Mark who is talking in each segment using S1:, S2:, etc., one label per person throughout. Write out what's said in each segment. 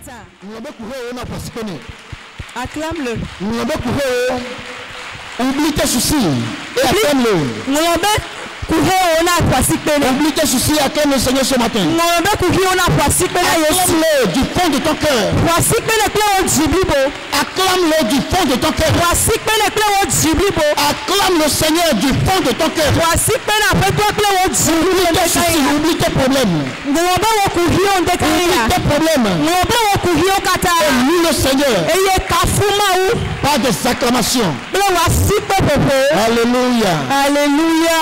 S1: matin. Acclame-le.
S2: Oublie tes soucis et acclame-le. Oublie tes soucis et acclame le Seigneur ce matin. Acclame-le du fond de ton cœur. Acclame-le du fond de ton cœur. Acclame le Seigneur du fond de ton cœur. Oublie tes soucis, oublie tes problèmes. Oublie tes problèmes. Et loue le Seigneur. Pas des acclamations. Alléluia.
S1: Alléluia.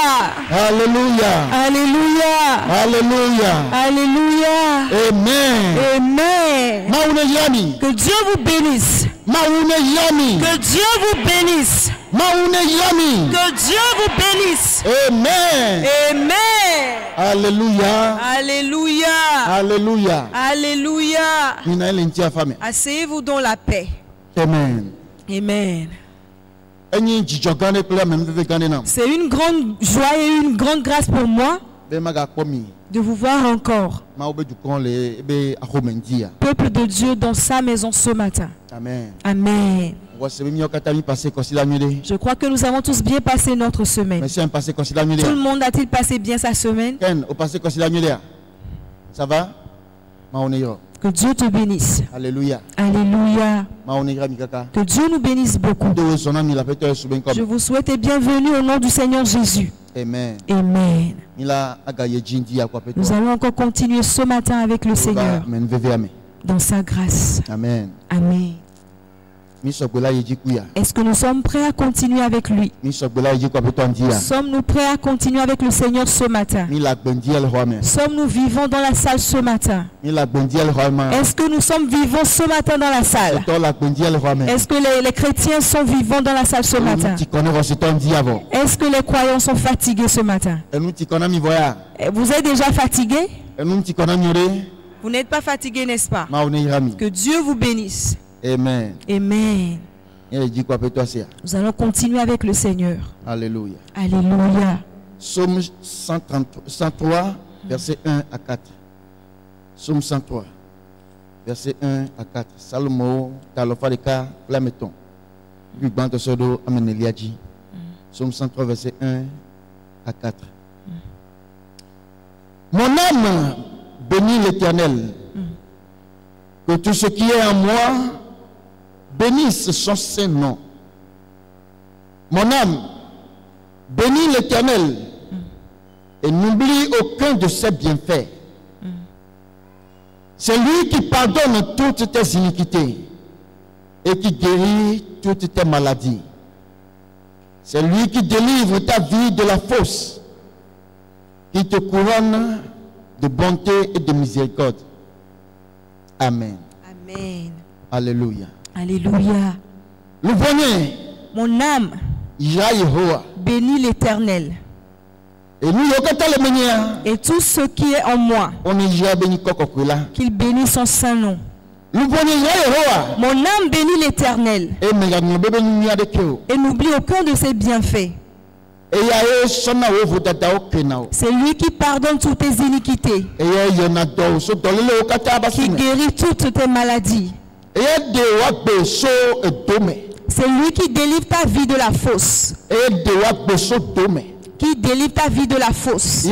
S2: Alléluia.
S1: Alléluia.
S2: Alléluia.
S1: Alléluia.
S2: Amen.
S1: Amen.
S2: Maoune Yami.
S1: Que Dieu vous bénisse.
S2: Maoune Yami.
S1: Que Dieu vous bénisse.
S2: Maoune Yami.
S1: Que Dieu vous bénisse.
S2: Amen.
S1: Amen.
S2: Alléluia.
S1: Alléluia.
S2: Alléluia.
S1: Alléluia. Asseyez-vous dans la paix.
S2: Amen.
S1: Amen. C'est une grande joie et une grande grâce pour moi de vous voir encore, peuple de Dieu, dans sa maison ce matin.
S2: Amen.
S1: Amen. Je crois que nous avons tous bien passé notre semaine. Tout le monde a-t-il passé bien sa semaine?
S2: Ça va?
S1: Que Dieu te bénisse.
S2: Alléluia.
S1: Alléluia. Que Dieu nous bénisse beaucoup. Je vous souhaite et bienvenue au nom du Seigneur Jésus.
S2: Amen.
S1: Amen. Nous allons encore continuer ce matin avec le Seigneur dans sa grâce.
S2: Amen.
S1: Amen. Est-ce que nous sommes prêts à continuer avec lui? Sommes-nous prêts à continuer avec le Seigneur ce matin? Sommes-nous vivants dans la salle ce matin? Est-ce que nous sommes vivants ce matin dans la salle? Est-ce que les chrétiens sont vivants dans la salle ce matin? Est-ce que les croyants sont fatigués ce matin? Vous êtes déjà fatigués? Vous n'êtes pas fatigués, n'est-ce pas? Que Dieu vous bénisse.
S2: Amen.
S1: Amen. Nous allons continuer avec le Seigneur.
S2: Alléluia.
S1: Alléluia.
S2: Psaume 103, verset 1 à 4. Psaume 103, verset 1 à 4. Salmo, Talofaleka, Plameton. Psaume 103, verset 1 à 4. Mon âme bénit l'Éternel. Que tout ce qui est en moi bénisse son saint nom. Mon âme bénit l'Éternel et n'oublie aucun de ses bienfaits. C'est lui qui pardonne toutes tes iniquités et qui guérit toutes tes maladies. C'est lui qui délivre ta vie de la fosse, qui te couronne de bonté et de miséricorde. Amen.
S1: Amen.
S2: Alléluia.
S1: Alléluia. Mon âme bénit l'Éternel. Et tout ce qui est en moi, qu'il bénisse son saint nom. Mon âme bénit l'Éternel et n'oublie aucun de ses bienfaits. C'est lui qui pardonne toutes tes iniquités, qui guérit toutes tes maladies. C'est lui qui délivre ta vie de la fosse. Qui délivre ta vie de la fosse.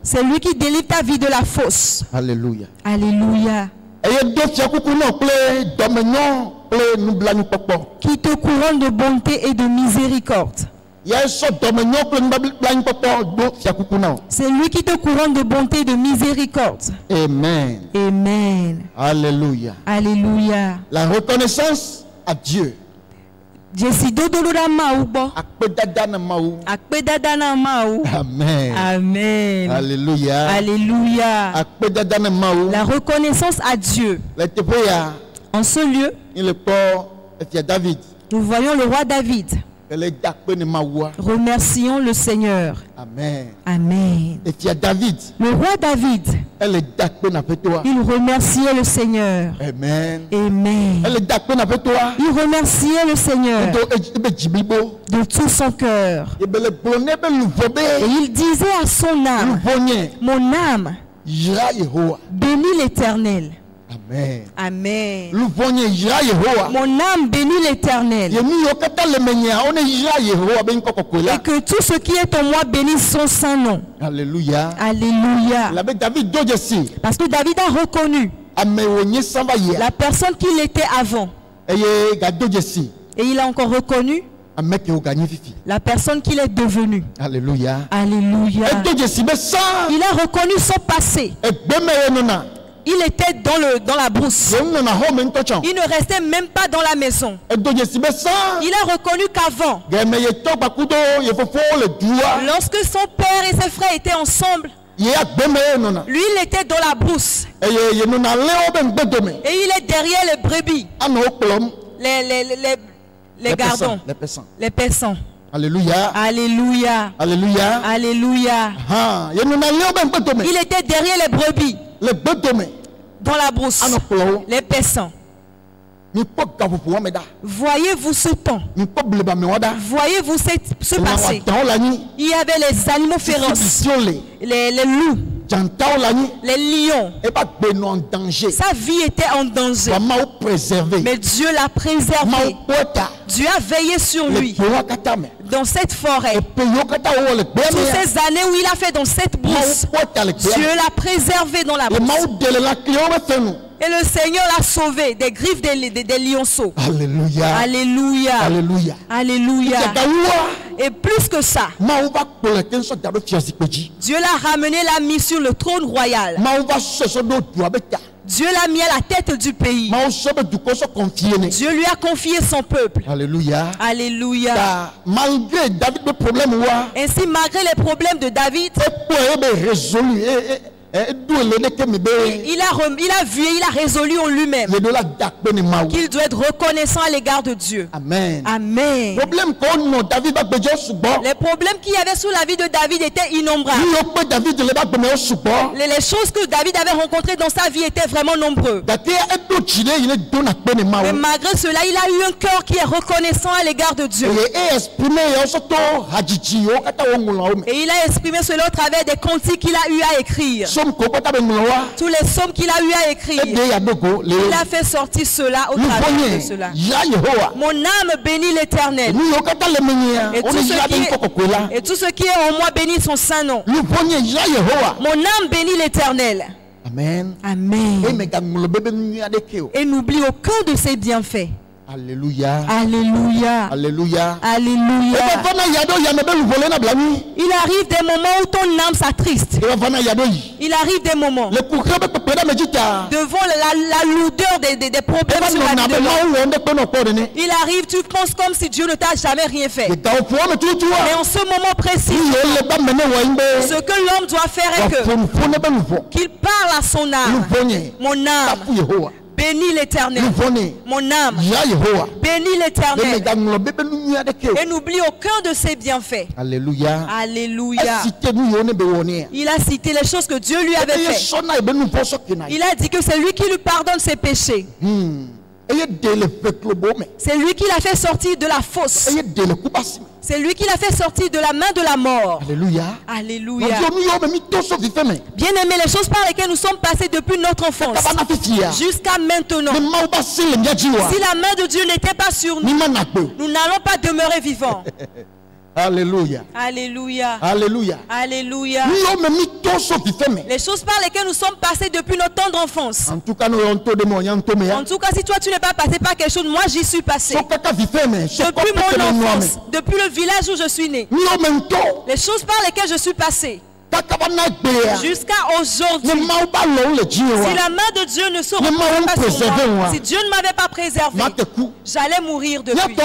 S1: C'est lui qui délivre ta vie de la fosse.
S2: Alléluia.
S1: Alléluia. Qui te couronne de bonté et de miséricorde. C'est lui qui te couronne de bonté et de miséricorde.
S2: Amen.
S1: Amen.
S2: Alléluia.
S1: Alléluia.
S2: La reconnaissance à Dieu. Amen.
S1: Amen.
S2: Alléluia.
S1: Alléluia. La reconnaissance à Dieu. En ce lieu, nous voyons le roi David. Remercions le Seigneur.
S2: Amen.
S1: Amen. Le roi David, il remerciait le Seigneur.
S2: Amen.
S1: Amen. Il remerciait le Seigneur de tout son cœur. Et il disait à son âme, mon âme, bénis l'Éternel.
S2: Amen.
S1: Amen.
S2: Mon
S1: âme bénit l'Éternel. Et que tout ce qui est en moi bénisse son saint nom.
S2: Alléluia.
S1: Alléluia. Parce que David a reconnu la personne qu'il était avant. Et il a encore reconnu la personne qu'il est devenu.
S2: Alléluia.
S1: Alléluia. Il a reconnu son passé. Il était dans la brousse. Il ne restait même pas dans la maison. Il a reconnu qu'avant, lorsque son père et ses frères étaient ensemble, lui il était dans la brousse. Et il est derrière les brebis, les gardons, les paissants.
S2: Alléluia.
S1: Alléluia.
S2: Alléluia.
S1: Alléluia. Il était derrière les brebis, dans la brousse, les paissants. Voyez-vous ce temps? Voyez-vous ce passé? Il y avait les animaux féroces, les loups, les lions. Sa vie était en danger. Mais Dieu l'a préservé. Dieu a veillé sur lui dans cette forêt. Toutes ces années où il a fait dans cette brousse, Dieu l'a préservé dans la brousse. Et le Seigneur l'a sauvé des griffes des lionceaux.
S2: Alléluia.
S1: Alléluia.
S2: Alléluia.
S1: Alléluia. Et plus que ça, Dieu l'a ramené, l'a mis sur le trône royal. Dieu l'a mis à la tête du pays. Dieu lui a confié son peuple.
S2: Alléluia.
S1: Alléluia.
S2: Malgré David le problème,
S1: ainsi malgré les problèmes de David, il a vu et il a résolu en lui-même qu'il doit être reconnaissant à l'égard de Dieu.
S2: Amen.
S1: Amen. Les problèmes qu'il y avait sous la vie de David étaient innombrables. Les choses que David avait rencontrées dans sa vie étaient vraiment nombreuses. Mais malgré cela, il a eu un cœur qui est reconnaissant à l'égard de Dieu. Et il a exprimé cela au travers des cantiques qu'il a eu à écrire. Tous les psaumes qu'il a eu à écrire, il a fait sortir cela au travers de cela. Mon âme bénit l'Éternel. Et tout ce qui est en moi bénit son saint nom. Mon âme bénit l'Éternel.
S2: Amen.
S1: Amen. Et n'oublie aucun de ses bienfaits.
S2: Alléluia.
S1: Alléluia.
S2: Alléluia.
S1: Alléluia. Il arrive des moments où ton âme s'attriste. Il arrive des moments devant la lourdeur des problèmes sur la vie de l'homme. Il arrive, tu penses comme si Dieu ne t'a jamais rien fait. Mais en ce moment précis, ce que l'homme doit faire est qu'il parle à son âme. Mon âme bénis l'Éternel. Mon âme bénis l'Éternel. Et n'oublie aucun de ses bienfaits.
S2: Alléluia.
S1: Alléluia. Il a cité les choses que Dieu lui avait fait. Il a dit que c'est lui qui lui pardonne ses péchés. C'est lui qui l'a fait sortir de la fosse. C'est lui qui l'a fait sortir de la main de la mort.
S2: Alléluia.
S1: Alléluia. Bien aimé, les choses par lesquelles nous sommes passés depuis notre enfance jusqu'à maintenant, si la main de Dieu n'était pas sur nous, nous n'allons pas demeurer vivants.
S2: Alléluia.
S1: Alléluia.
S2: Alléluia.
S1: Alléluia. Les choses par lesquelles nous sommes passés depuis notre tendre enfance. En tout cas, si toi tu n'es pas passé par quelque chose, moi j'y suis passé. Depuis mon enfance, depuis le village où je suis né. Les choses par lesquelles je suis passé jusqu'à aujourd'hui, si la main de Dieu ne se reposait pas sur moi, si Dieu ne m'avait pas préservé, j'allais mourir depuis.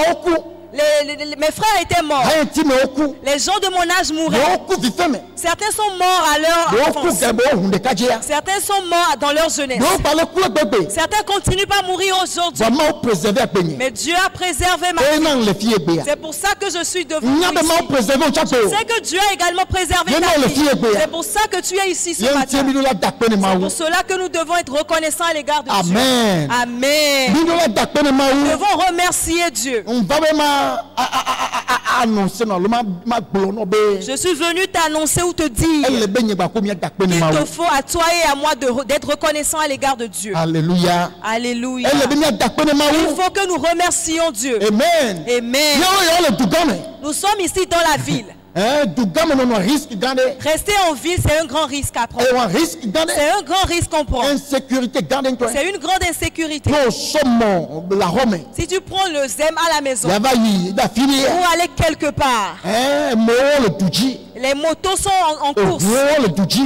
S1: Mes frères étaient morts. Les gens de mon âge mouraient. Certains sont morts à leur enfance. Certains sont morts dans leur jeunesse. Certains continuent pas à mourir aujourd'hui. Mais Dieu a préservé ma vie. C'est pour ça que je suis devenu ici. Je sais que Dieu a également préservé ta vie. C'est pour ça que tu es ici ce matin. C'est pour cela que nous devons être reconnaissants à l'égard de Dieu. Amen. Nous devons remercier Dieu. Je suis venu t'annoncer ou te dire qu'il te faut à toi et à moi d'être reconnaissant à l'égard de Dieu.
S2: Alléluia.
S1: Alléluia. Il faut que nous remercions Dieu.
S2: Amen.
S1: Amen. Nous sommes ici dans la ville. Rester en ville, c'est un grand risque à prendre. C'est un grand risque qu'on prend. C'est une grande insécurité. Si tu prends le zème à la maison pour aller quelque part, les motos sont en course,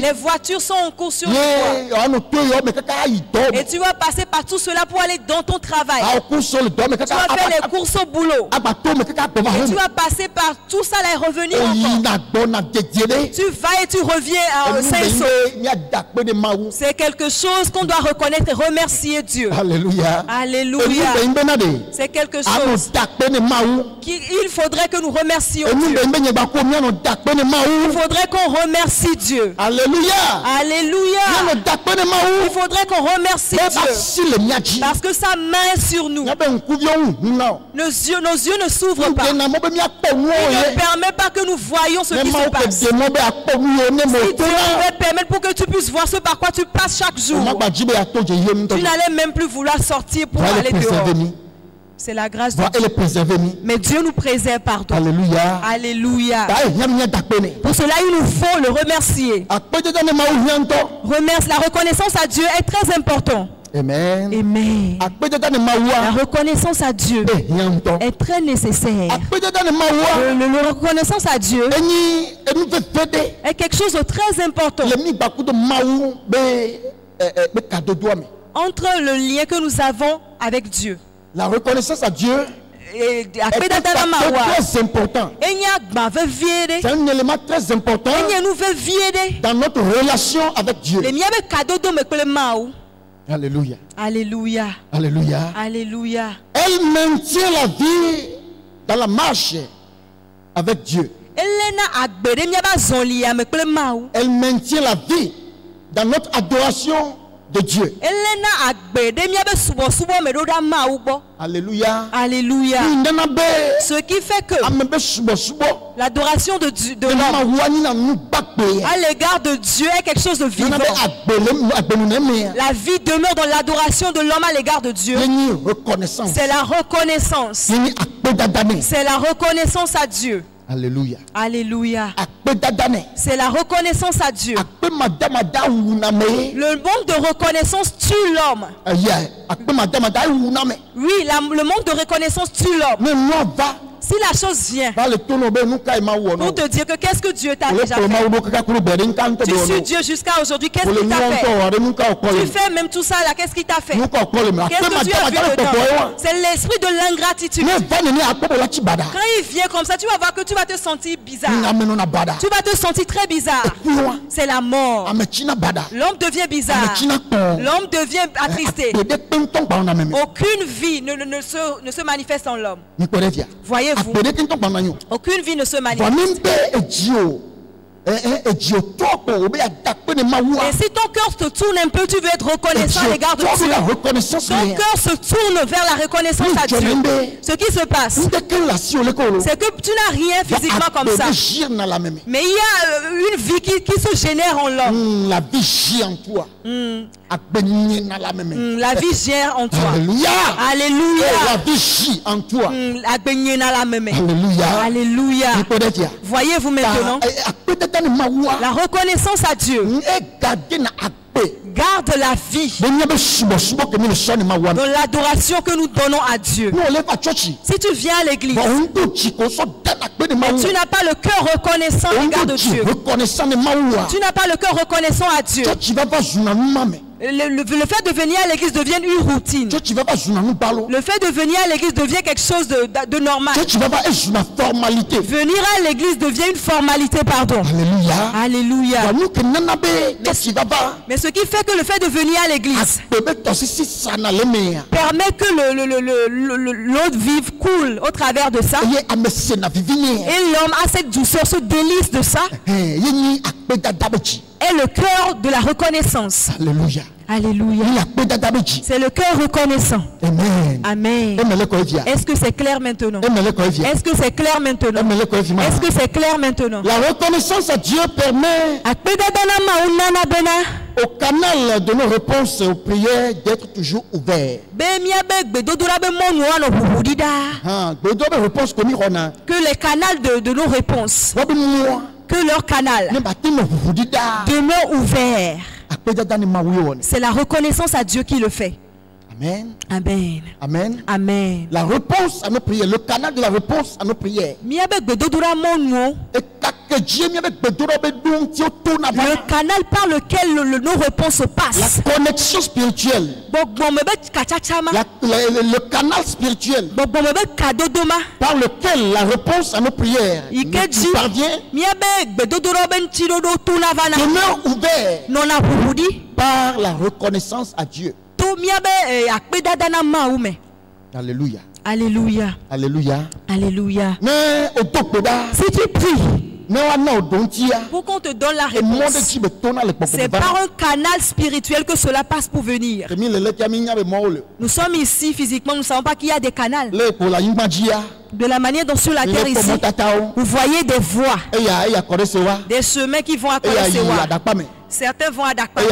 S1: les voitures sont en course sur le toit. Et tu vas passer par tout cela pour aller dans ton travail. Tu vas faire les courses au boulot. Et tu vas passer par tout ça et revenir encore. Tu vas et tu reviens à Saint-Saul. C'est quelque chose qu'on doit reconnaître et remercier Dieu.
S2: Alléluia.
S1: Alléluia. C'est quelque chose qu'il faudrait que nous remercions Dieu. Il faudrait qu'on remercie Dieu.
S2: Alléluia.
S1: Alléluia. Il faudrait qu'on remercie Dieu. Parce que sa main est sur nous. Nos yeux ne s'ouvrent pas. Il ne permet pas que nous voyons ce qui se passe. Si Dieu pouvait permettre pour que tu puisses voir ce par quoi tu passes chaque jour, tu n'allais même plus vouloir sortir pour aller dehors. C'est la grâce de Dieu. Mais Dieu nous préserve, pardon.
S2: Alléluia.
S1: Alléluia. Pour cela, il nous faut le remercier. La reconnaissance à Dieu est très importante.
S2: Amen.
S1: Amen. La reconnaissance à Dieu est très nécessaire. La reconnaissance à Dieu est quelque chose de très important. Entre le lien que nous avons avec Dieu.
S2: La reconnaissance à Dieu est très important. C'est un élément très important dans notre relation avec Dieu. Alléluia.
S1: Alléluia.
S2: Alléluia.
S1: Alléluia.
S2: Elle maintient la vie dans la marche avec Dieu. Elle maintient la vie dans notre adoration de Dieu. Alléluia.
S1: Alléluia. Ce qui fait que l'adoration de l'homme à l'égard de Dieu est quelque chose de vivant. La vie demeure dans l'adoration de l'homme à l'égard de Dieu. C'est la reconnaissance. C'est la reconnaissance à Dieu.
S2: Alléluia.
S1: Alléluia. C'est la reconnaissance à Dieu. Le manque de reconnaissance tue l'homme. Oui, le manque de reconnaissance tue l'homme. Si la chose vient pour te dire que qu'est-ce que Dieu t'a déjà fait, tu suis Dieu jusqu'à aujourd'hui, qu'est-ce qu'il t'a fait? Tu fais même tout ça là, qu'est-ce qu'il t'a fait? Qu'est-ce que tu as vu dedans? C'est l'esprit de l'ingratitude. Quand il vient comme ça, tu vas voir que tu vas te sentir bizarre. Tu vas te sentir très bizarre. C'est la mort. L'homme devient bizarre. L'homme devient attristé. Aucune vie ne se manifeste en l'homme. Voyez-vous, aucune vie ne se manifeste. Et si ton cœur se tourne un peu, tu veux être reconnaissant à l'égard de Dieu. Ton cœur se tourne vers la reconnaissance à Dieu. Ce qui se passe, c'est que tu n'as rien physiquement comme ça. Mais il y a une vie qui se génère en l'homme.
S2: La vie gît en toi.
S1: La vie gère en toi.
S2: Alléluia.
S1: Alléluia.
S2: La vie gît en toi.
S1: Alléluia. Alléluia. Voyez-vous maintenant, la reconnaissance à Dieu garde la vie dans l'adoration que nous donnons à Dieu. Si tu viens à l'église, tu n'as pas le cœur reconnaissant à l'égard de Dieu. Tu n'as pas le cœur reconnaissant à Dieu. Le fait de venir à l'église devient une routine. Le fait de venir à l'église devient quelque chose de normal. Venir à l'église devient une formalité, pardon.
S2: Alléluia.
S1: Alléluia. Mais ce qui fait que le fait de venir à l'église permet que l'eau vive coule au travers de ça. Et l'homme a cette douceur, ce délice de ça. est le cœur de la reconnaissance.
S2: Alléluia.
S1: Alléluia. C'est le cœur reconnaissant.
S2: Amen.
S1: Amen. Est-ce que c'est clair maintenant? Est-ce que c'est clair maintenant? Est-ce que c'est clair maintenant?
S2: La reconnaissance à Dieu permet au canal de nos réponses aux prières d'être toujours ouvert.
S1: Que les canaux de nos réponses, que leur canal demeure ouvert. C'est la reconnaissance à Dieu qui le fait.
S2: Amen.
S1: Amen.
S2: Amen.
S1: Amen.
S2: La réponse à nos prières, le canal de la réponse à nos prières.
S1: Le canal par lequel nos réponses passent.
S2: La connexion spirituelle. Le canal spirituel par lequel la réponse à nos prières nous parvient demeure ouvert par la reconnaissance à Dieu. Alléluia.
S1: Alléluia.
S2: Alléluia.
S1: Alléluia.
S2: Mais
S1: si tu pries
S2: pour
S1: qu'on te donne la réponse, c'est par un canal spirituel que cela passe pour venir. Nous sommes ici physiquement, nous ne savons pas qu'il y a des canaux. De la manière dont sur la terre ici, vous voyez des voies, des chemins qui vont à Kolesewa. Certains vont à Dakar.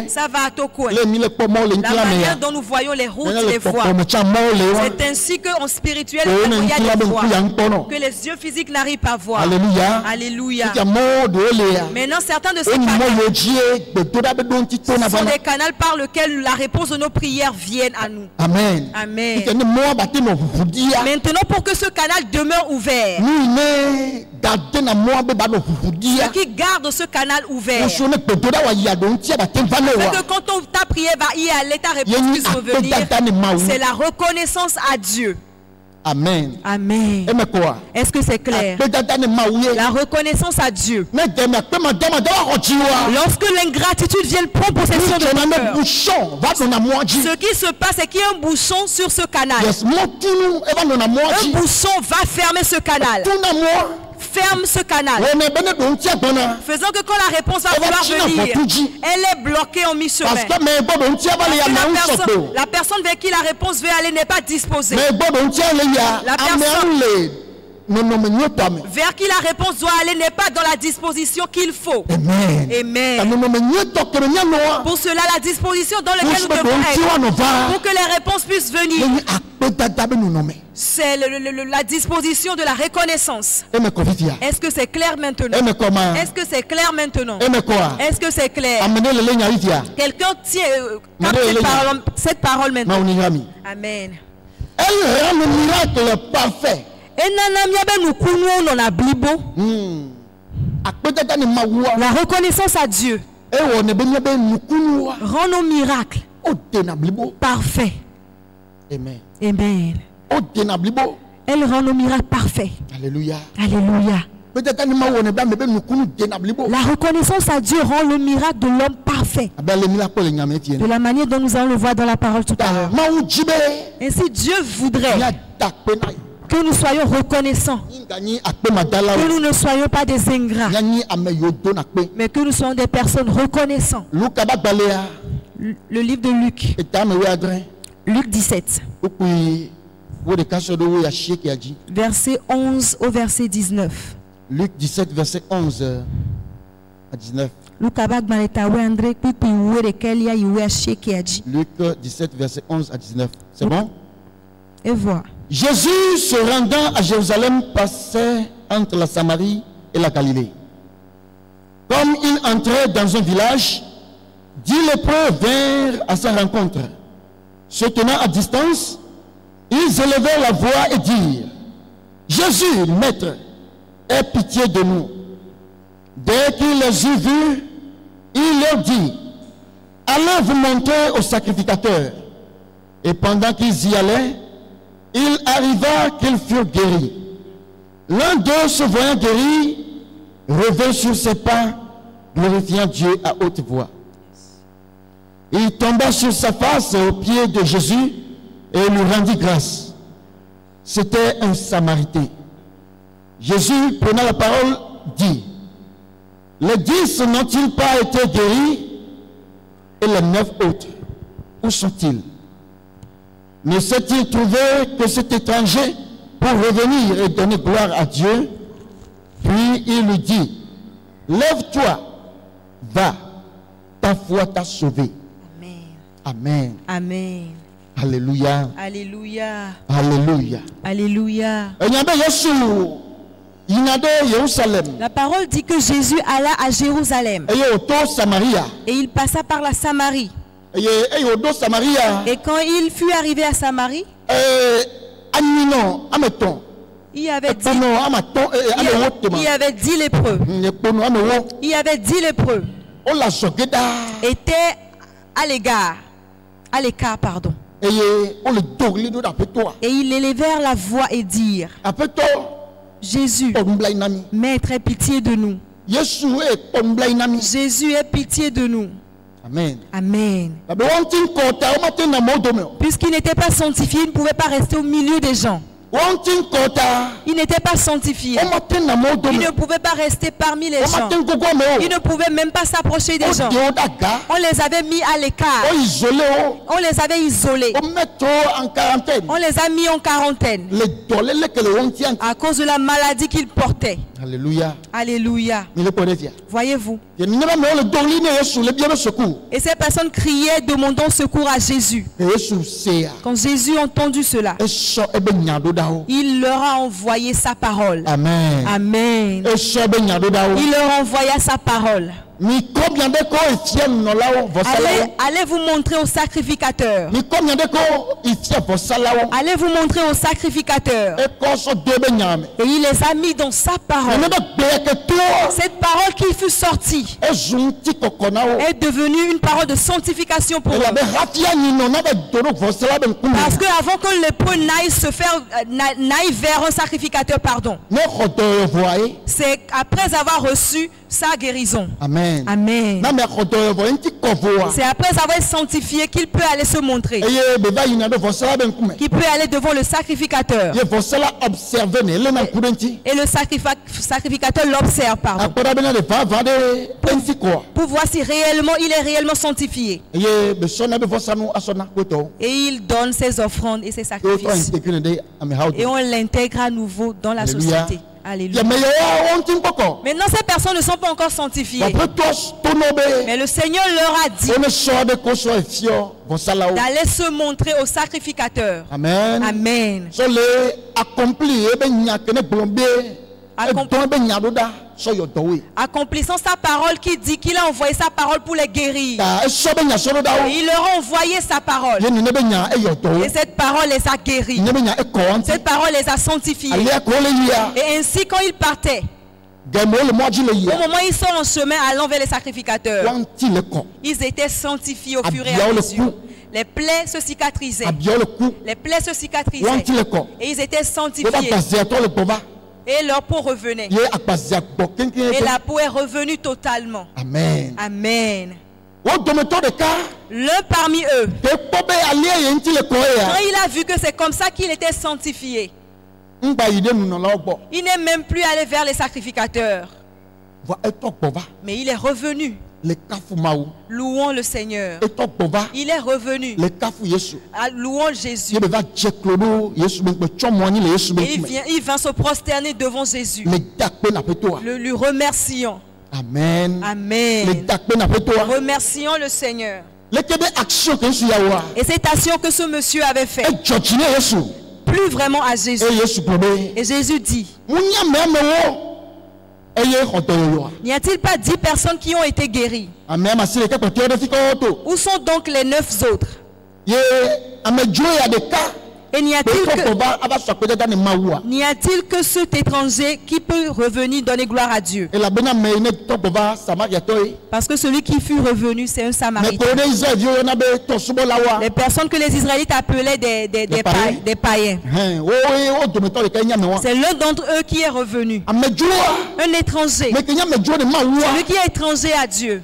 S1: Ça va à Tokoué. La manière dont nous voyons les routes, les voies. C'est ainsi qu'en spirituel, il y a des voies que les yeux physiques n'arrivent pas à voir.
S2: Alléluia.
S1: Alléluia. Maintenant, certains de ces canaux sont des canaux par lesquels la réponse de nos prières viennent à nous.
S2: Amen.
S1: Amen. Maintenant, pour que ce canal demeure ouvert, ceux qui gardent ce canal ouvert, que quand ta prière va y aller, ta réponse puisse revenir, c'est la reconnaissance à Dieu.
S2: Amen.
S1: Amen. Est-ce que c'est clair? La reconnaissance à Dieu. Lorsque l'ingratitude vient prendre possession de mon cœur, ce qui se passe, c'est qu'il y a un bouchon sur ce canal. Un bouchon va fermer ce canal. Ferme ce canal. Faisant que quand la réponse va vouloir venir, elle est bloquée en mi-chemin. La personne vers qui la réponse veut aller n'est pas disposée. La personne vers qui la réponse doit aller n'est pas dans la disposition qu'il faut.
S2: Amen.
S1: Amen. Pour cela, la disposition dans laquelle nous devons être, pour que les réponses puissent venir, c'est la disposition de la reconnaissance. Est-ce que c'est clair maintenant? Est-ce que c'est clair maintenant? Est-ce que c'est clair? Quelqu'un tient cette parole maintenant. Amen.
S2: Elle rend le miracle parfait.
S1: La reconnaissance à Dieu rend nos miracles parfaits.
S2: Amen.
S1: Amen. Elle rend nos miracles parfaits.
S2: Alléluia.
S1: Alléluia. La reconnaissance à Dieu rend le miracle de l'homme parfait. De la manière dont nous allons le voir dans la parole tout à l'heure. Ainsi Dieu voudrait que nous soyons reconnaissants, que nous ne soyons pas des ingrats, mais que nous soyons des personnes reconnaissantes. Le livre de Luc, Luc 17, verset 11 au verset 19.
S2: Luc 17, verset 11 à 19.
S1: Luc 17,
S2: verset 11 à 19. C'est bon?
S1: Et voilà.
S2: Jésus, se rendant à Jérusalem, passait entre la Samarie et la Galilée. Comme il entrait dans un village, 10 lépreux vinrent à sa rencontre. Se tenant à distance, ils élevèrent la voix et dirent: Jésus, Maître, aie pitié de nous. Dès qu'il les eut vus, il leur dit: allez vous montrer au sacrificateur. Et pendant qu'ils y allaient, il arriva qu'ils furent guéris. L'un d'eux, se voyant guéri, revint sur ses pas, glorifiant Dieu à haute voix. Il tomba sur sa face aux pieds de Jésus et lui rendit grâce. C'était un Samaritain. Jésus, prenant la parole, dit: Les 10 n'ont-ils pas été guéris? Et les 9 autres, où sont-ils? Ne s'est-il trouvé que cet étranger pour revenir et donner gloire à Dieu? Puis il lui dit, lève-toi, va, ta foi t'a sauvé. Amen.
S1: Amen.
S2: Alléluia.
S1: Alléluia.
S2: Alléluia.
S1: Alléluia.
S2: La
S1: parole dit que Jésus alla à Jérusalem. Et il passa par la Samarie. Et quand il fut arrivé à Samarie, il y avait 10 lépreux. Il y avait 10 lépreux. Étaient à l'écart, pardon. Et ils élevèrent la voix et dirent, Jésus, Maître, aie pitié de nous. Jésus, aie pitié de nous.
S2: Amen.
S1: Amen. Puisqu'il n'était pas sanctifié, il ne pouvait pas rester au milieu des gens. Il n'était pas sanctifié. Il ne pouvait pas rester parmi les gens. Il ne pouvait même pas s'approcher des gens. On les avait mis à l'écart. On les avait isolés. On les a mis en quarantaine à cause de la maladie qu'ils portaient.
S2: Alléluia.
S1: Alléluia. Voyez-vous. Et ces personnes criaient demandant secours à Jésus. Quand Jésus a entendu cela, il leur a envoyé sa parole.
S2: Amen.
S1: Amen. Il leur envoya sa parole. Allez vous montrer au sacrificateur. Allez vous montrer au sacrificateur. Et il les a mis dans sa parole. Cette parole qui fut sortie est devenue une parole de sanctification pour eux. Parce que avant que le lépreux n'aille vers un sacrificateur, pardon, c'est après avoir reçu sa guérison.
S2: Amen.
S1: Amen. C'est après avoir sanctifié qu'il peut aller se montrer. Qu'il peut aller devant le sacrificateur. Et le sacrificateur l'observe, pardon. Pour voir si réellement il est réellement sanctifié. Et il donne ses offrandes et ses sacrifices. Et on l'intègre à nouveau dans la société. Alléluia. Maintenant, ces personnes ne sont pas encore sanctifiées. Mais le Seigneur leur a dit d'aller se montrer au sacrificateur.
S2: Amen.
S1: Amen. Accomplissant sa parole qui dit qu'il a envoyé sa parole pour les guérir. Et il leur a envoyé sa parole. Et cette parole les a guéris. Cette parole les a sanctifiés. Et ainsi quand ils partaient, au moment où ils sont en chemin allant vers les sacrificateurs, ils étaient sanctifiés au fur et à mesure. Les plaies se cicatrisaient. Les plaies se cicatrisaient. Et ils étaient sanctifiés. Et leur peau revenait. Et la peau est revenue totalement.
S2: Amen.
S1: Amen. L'un parmi eux, quand il a vu que c'est comme ça qu'il était sanctifié, il n'est même plus allé vers les sacrificateurs. Mais il est revenu. Louons le Seigneur. Il est revenu. Louons Jésus. Et il vient se prosterner devant Jésus. Lui remercions.
S2: Amen.
S1: Amen. Remercions le Seigneur. Et cette action que ce monsieur avait faite plut vraiment à Jésus. Et Jésus dit, n'y a-t-il pas 10 personnes qui ont été guéries? Où sont donc les 9 autres? Et n'y a-t-il que cet étranger qui peut revenir donner gloire à Dieu? Parce que celui qui fut revenu, c'est un Samaritain. Les personnes que les Israélites appelaient des païens. C'est l'un d'entre eux qui est revenu. Un étranger. Celui qui est étranger à Dieu.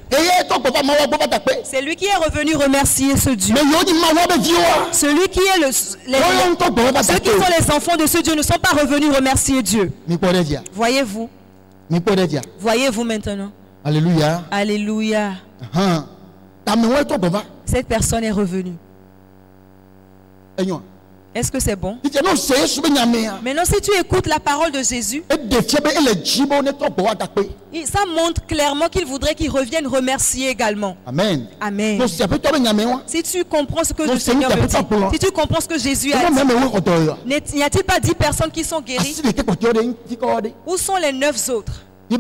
S1: C'est lui qui est revenu remercier ce Dieu. Celui qui est ceux qui sont les enfants de ce Dieu ne sont pas revenus remercier Dieu. Voyez-vous? Voyez-vous maintenant?
S2: Alléluia.
S1: Alléluia. Cette personne est revenue. Est-ce que c'est bon? Maintenant, si tu écoutes la parole de Jésus, ça montre clairement qu'il voudrait qu'il revienne remercier également.
S2: Amen.
S1: Amen. Si tu comprends ce que le Seigneur veut dire, si tu comprends ce que Jésus a dit, n'y a-t-il pas 10 personnes qui sont guéries? Où sont les 9 autres? Et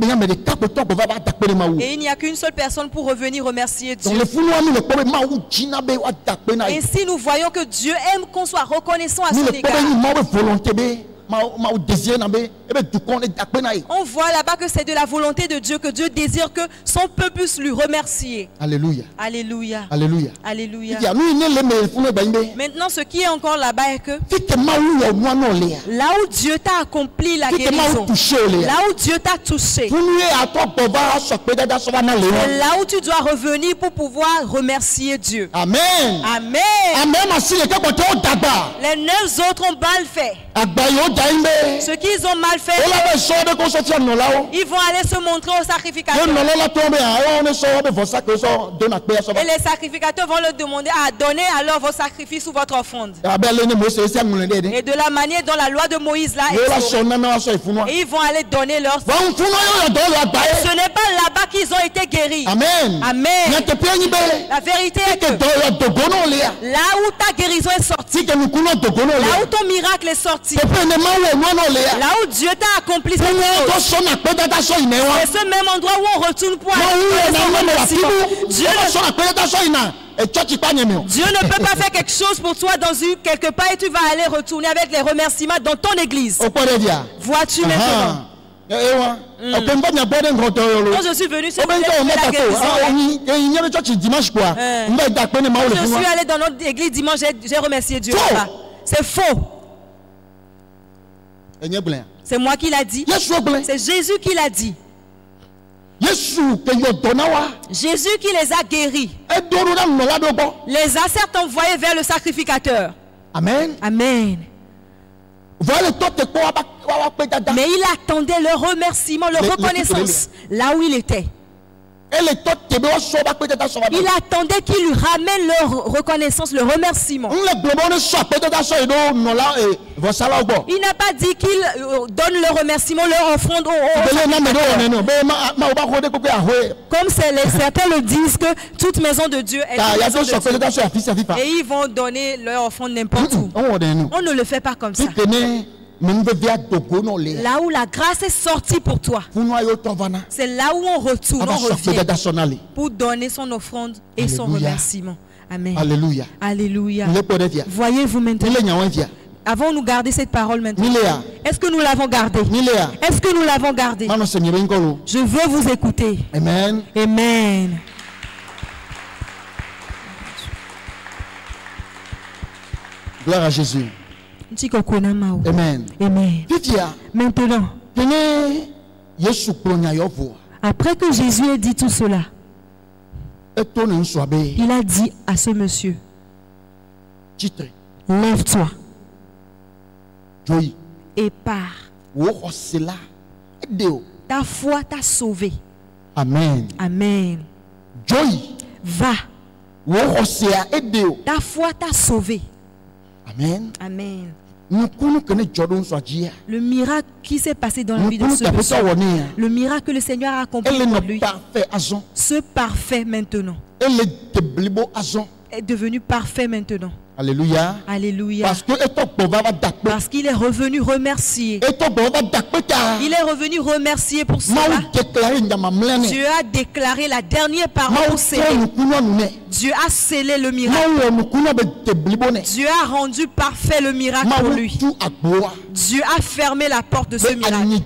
S1: il n'y a qu'une seule personne pour revenir remercier Dieu. Et si nous voyons que Dieu aime qu'on soit reconnaissant à son égard, on voit là-bas que c'est de la volonté de Dieu, que Dieu désire que son peuple puisse lui remercier.
S2: Alléluia.
S1: Alléluia.
S2: Alléluia.
S1: Alléluia. Maintenant, ce qui est encore là-bas est que là où Dieu t'a accompli la guérison, là où Dieu t'a touché, là où tu dois revenir pour pouvoir remercier Dieu.
S2: Amen.
S1: Amen. Les 9 autres ont mal fait. Ce qu'ils ont mal fait, ils vont aller se montrer aux sacrificateurs. Et les sacrificateurs vont leur demander à donner alors vos sacrifices ou votre offrande. Et de la manière dont la loi de Moïse là est, et ils vont aller donner leur sacrifice. Ce n'est pas là-bas qu'ils ont été guéris.
S2: Amen.
S1: Amen. La vérité est que là où ta guérison est sortie, là où ton miracle est sorti, là où Dieu t'a accompli cette chose, c'est ce même endroit où on retourne pour aller. Dieu ne peut pas faire quelque chose pour toi dans quelque part et tu vas aller retourner avec les remerciements dans ton église. Vois-tu maintenant? Quand je suis venu, c'est la guérison. Je suis allé dans notre église dimanche, j'ai remercié Dieu. C'est faux. C'est moi qui l'a dit. C'est Jésus qui l'a dit. Jésus qui les a guéris. Les a certes envoyés vers le sacrificateur.
S2: Amen.
S1: Amen. Mais il attendait leur remerciement, leur reconnaissance là où il était. Il attendait qu'ils lui ramènent leur reconnaissance, leur remerciement. Il n'a pas dit qu'il donne le remerciement, leur offrande. Comme certains le disent que toute maison de Dieu est une maison de Dieu. Et ils vont donner leur offrande n'importe où. On ne le fait pas comme ça. Là où la grâce est sortie pour toi, c'est là où on retourne, on revient pour donner son offrande et son remerciement. Amen.
S2: Alléluia.
S1: Alléluia. Voyez-vous maintenant, avons-nous gardé cette parole maintenant? Est-ce que nous l'avons gardée? Est-ce que nous l'avons gardée? Je veux vous écouter.
S2: Amen.
S1: Amen.
S2: Gloire à Jésus. Amen.
S1: Amen. Maintenant, après que Jésus ait dit tout cela, il a dit à ce monsieur, lève-toi et pars. Ta foi t'a sauvé.
S2: Amen.
S1: Amen. Va. Ta foi t'a sauvé.
S2: Amen.
S1: Amen. Le miracle qui s'est passé dans la vie de ce monsieur, le miracle que le Seigneur a accompli pour lui, ce parfait maintenant est devenu parfait maintenant.
S2: Alléluia.
S1: Alléluia. Parce qu'il est revenu remercier. Il est revenu remercier pour cela. Dieu a déclaré la dernière parole pour sceller. Dieu a scellé le miracle. Dieu a rendu parfait le miracle pour lui. Dieu a fermé la porte de ce miracle.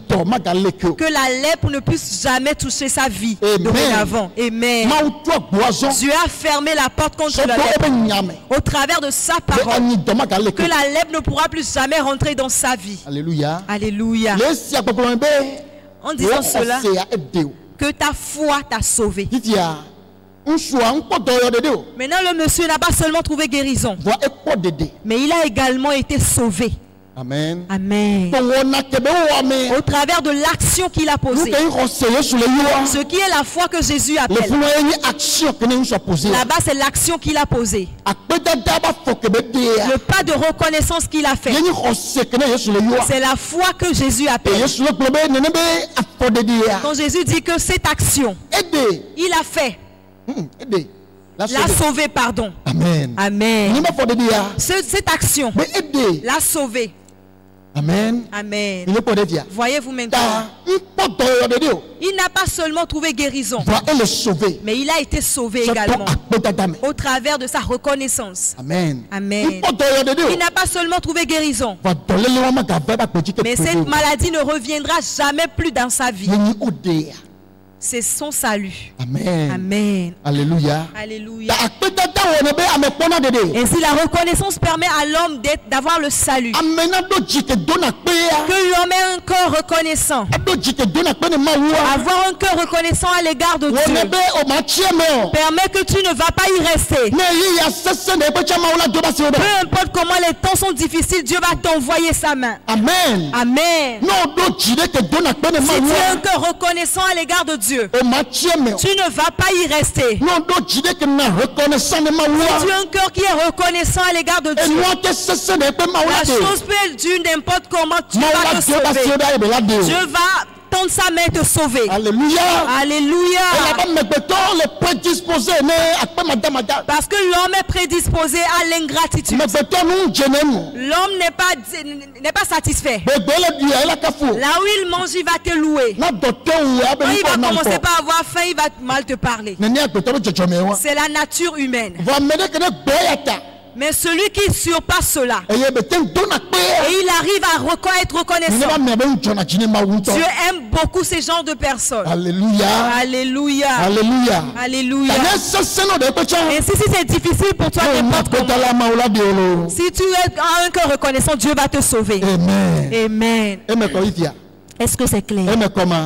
S1: Que la lèpre ne puisse jamais toucher sa vie dorénavant. Amen. Dieu a fermé la porte contre la lèpre au travers de sa parole. Que la lèpre ne pourra plus jamais rentrer dans sa vie.
S2: Alléluia.
S1: Alléluia. En disant cela, que ta foi t'a sauvé. Maintenant, le monsieur n'a pas seulement trouvé guérison, mais il a également été sauvé.
S2: Amen.
S1: Amen. Au travers de l'action qu'il a posée. Ce qui est la foi que Jésus appelle. Là-bas, c'est l'action qu'il a posée. Le pas de reconnaissance qu'il a fait. C'est la foi que Jésus appelle. Quand Jésus dit que cette action, il a fait. L'a sauvé, pardon.
S2: Amen.
S1: Amen. Cette action l'a sauvé.
S2: Amen.
S1: Amen. Voyez-vous maintenant. Il n'a pas seulement trouvé guérison, mais il a été sauvé également au travers de sa reconnaissance.
S2: Amen.
S1: Amen. Il n'a pas seulement trouvé guérison, mais cette maladie ne reviendra jamais plus dans sa vie. C'est son salut.
S2: Amen.
S1: Amen.
S2: Alléluia.
S1: Alléluia. Ainsi, la reconnaissance permet à l'homme d'avoir le salut. Que l'homme ait un cœur reconnaissant. Avoir un cœur reconnaissant à l'égard de Dieu permet que tu ne vas pas y rester. Peu importe comment les temps sont difficiles, Dieu va t'envoyer sa main.
S2: Amen.
S1: Amen. Si tu as un cœur reconnaissant à l'égard de Dieu, tu ne vas pas y rester. Si tu as un cœur qui est reconnaissant à l'égard de Dieu, la chose peut être due n'importe comment, tu vas te sauver. Dieu va tendre sa main te sauver.
S2: Alléluia.
S1: Alléluia. Parce que l'homme est prédisposé à l'ingratitude. L'homme n'est pas satisfait. Là où il mange, il va te louer. Quand il va commencer par avoir faim, il va mal te parler. C'est la nature humaine. Mais celui qui surpasse cela, et il arrive à être reconnaissant, Dieu aime beaucoup ces genres de personnes.
S2: Alléluia.
S1: Alléluia.
S2: Alléluia.
S1: Alléluia. Et si c'est difficile pour toi, si tu as un cœur reconnaissant, Dieu va te sauver.
S2: Amen.
S1: Amen. Est-ce que c'est clair?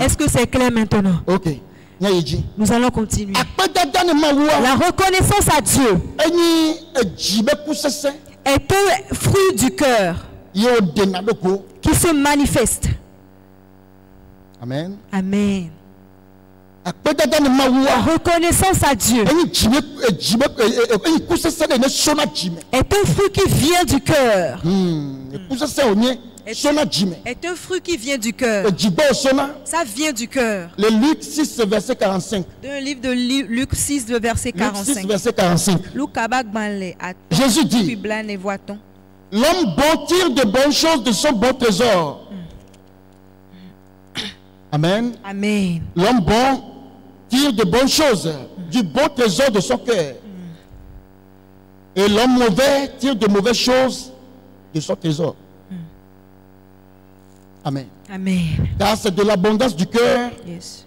S1: Est-ce que c'est clair maintenant?
S2: Ok.
S1: Nous allons continuer. La reconnaissance à Dieu est un fruit du cœur qui se manifeste.
S2: Amen.
S1: Amen. La reconnaissance à Dieu est un fruit qui vient du cœur. Est un fruit qui vient du cœur. Ça vient du cœur.
S2: Le Luc 6, verset 45.
S1: D'un livre de Luc 6, verset 45.
S2: Luc 6, verset 45. Jésus dit, l'homme bon tire de bonnes choses de son bon trésor. Amen.
S1: Amen.
S2: L'homme bon tire de bonnes choses du bon trésor de son cœur. Et l'homme mauvais tire de mauvaises choses de son trésor. Amen.
S1: Amen.
S2: Car c'est de l'abondance du cœur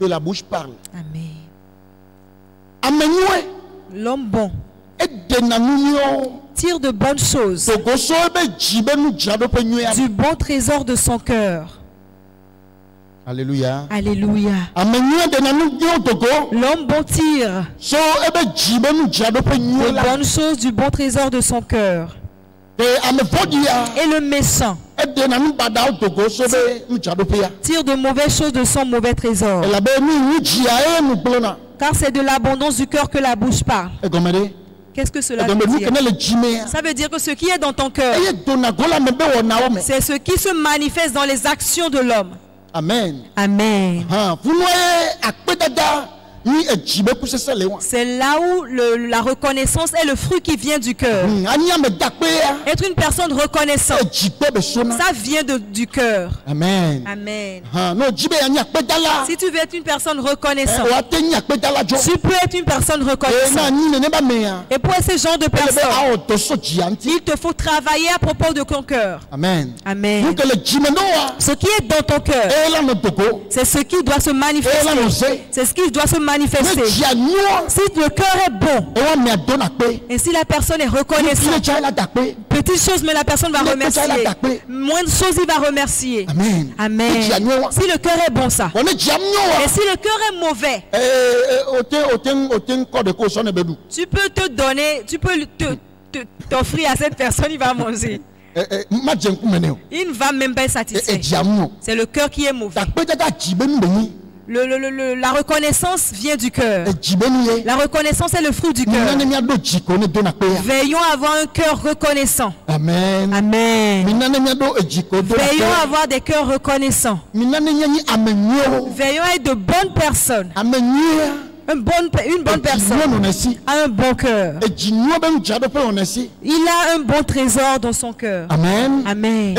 S2: que la bouche parle.
S1: Amen.
S2: Amen.
S1: L'homme bon tire de bonnes choses du bon trésor de son cœur.
S2: Alléluia.
S1: Alléluia. L'homme bon tire de bonnes choses du bon trésor de son cœur. Et le méchant tire de mauvaises choses de son mauvais trésor. Car c'est de l'abondance du cœur que la bouche parle. Qu'est-ce que cela veut dire? Ça veut dire que ce qui est dans ton cœur, c'est ce qui se manifeste dans les actions de l'homme.
S2: Amen.
S1: Amen. C'est là où la reconnaissance est le fruit qui vient du cœur. Être une personne reconnaissante, ça vient du cœur.
S2: Amen.
S1: Amen.
S2: Si
S1: tu veux être une personne reconnaissante, tu peux être une personne reconnaissante. Et pour ce genre de personnes, il te faut travailler à propos de ton cœur.
S2: Amen.
S1: Amen. Ce qui est dans ton cœur, c'est ce qui doit se manifester. C'est ce qui doit se manifester. Si le cœur est bon et si la personne est reconnaissante, petite chose mais la personne va remercier, moins de choses il va remercier.
S2: Amen.
S1: Amen. Si le cœur est bon ça, et si le cœur est mauvais, tu peux te donner, tu peux t'offrir à cette personne, il va manger. Il ne va même pas être satisfait. C'est le cœur qui est mauvais. La reconnaissance vient du cœur. La reconnaissance est le fruit du cœur. Veillons à avoir un cœur reconnaissant.
S2: Amen.
S1: Amen. Veillons à avoir des cœurs reconnaissants. Veillons à être de bonnes personnes. Une bonne personne a un bon cœur. Il a un bon trésor dans son cœur.
S2: Amen.
S1: Amen.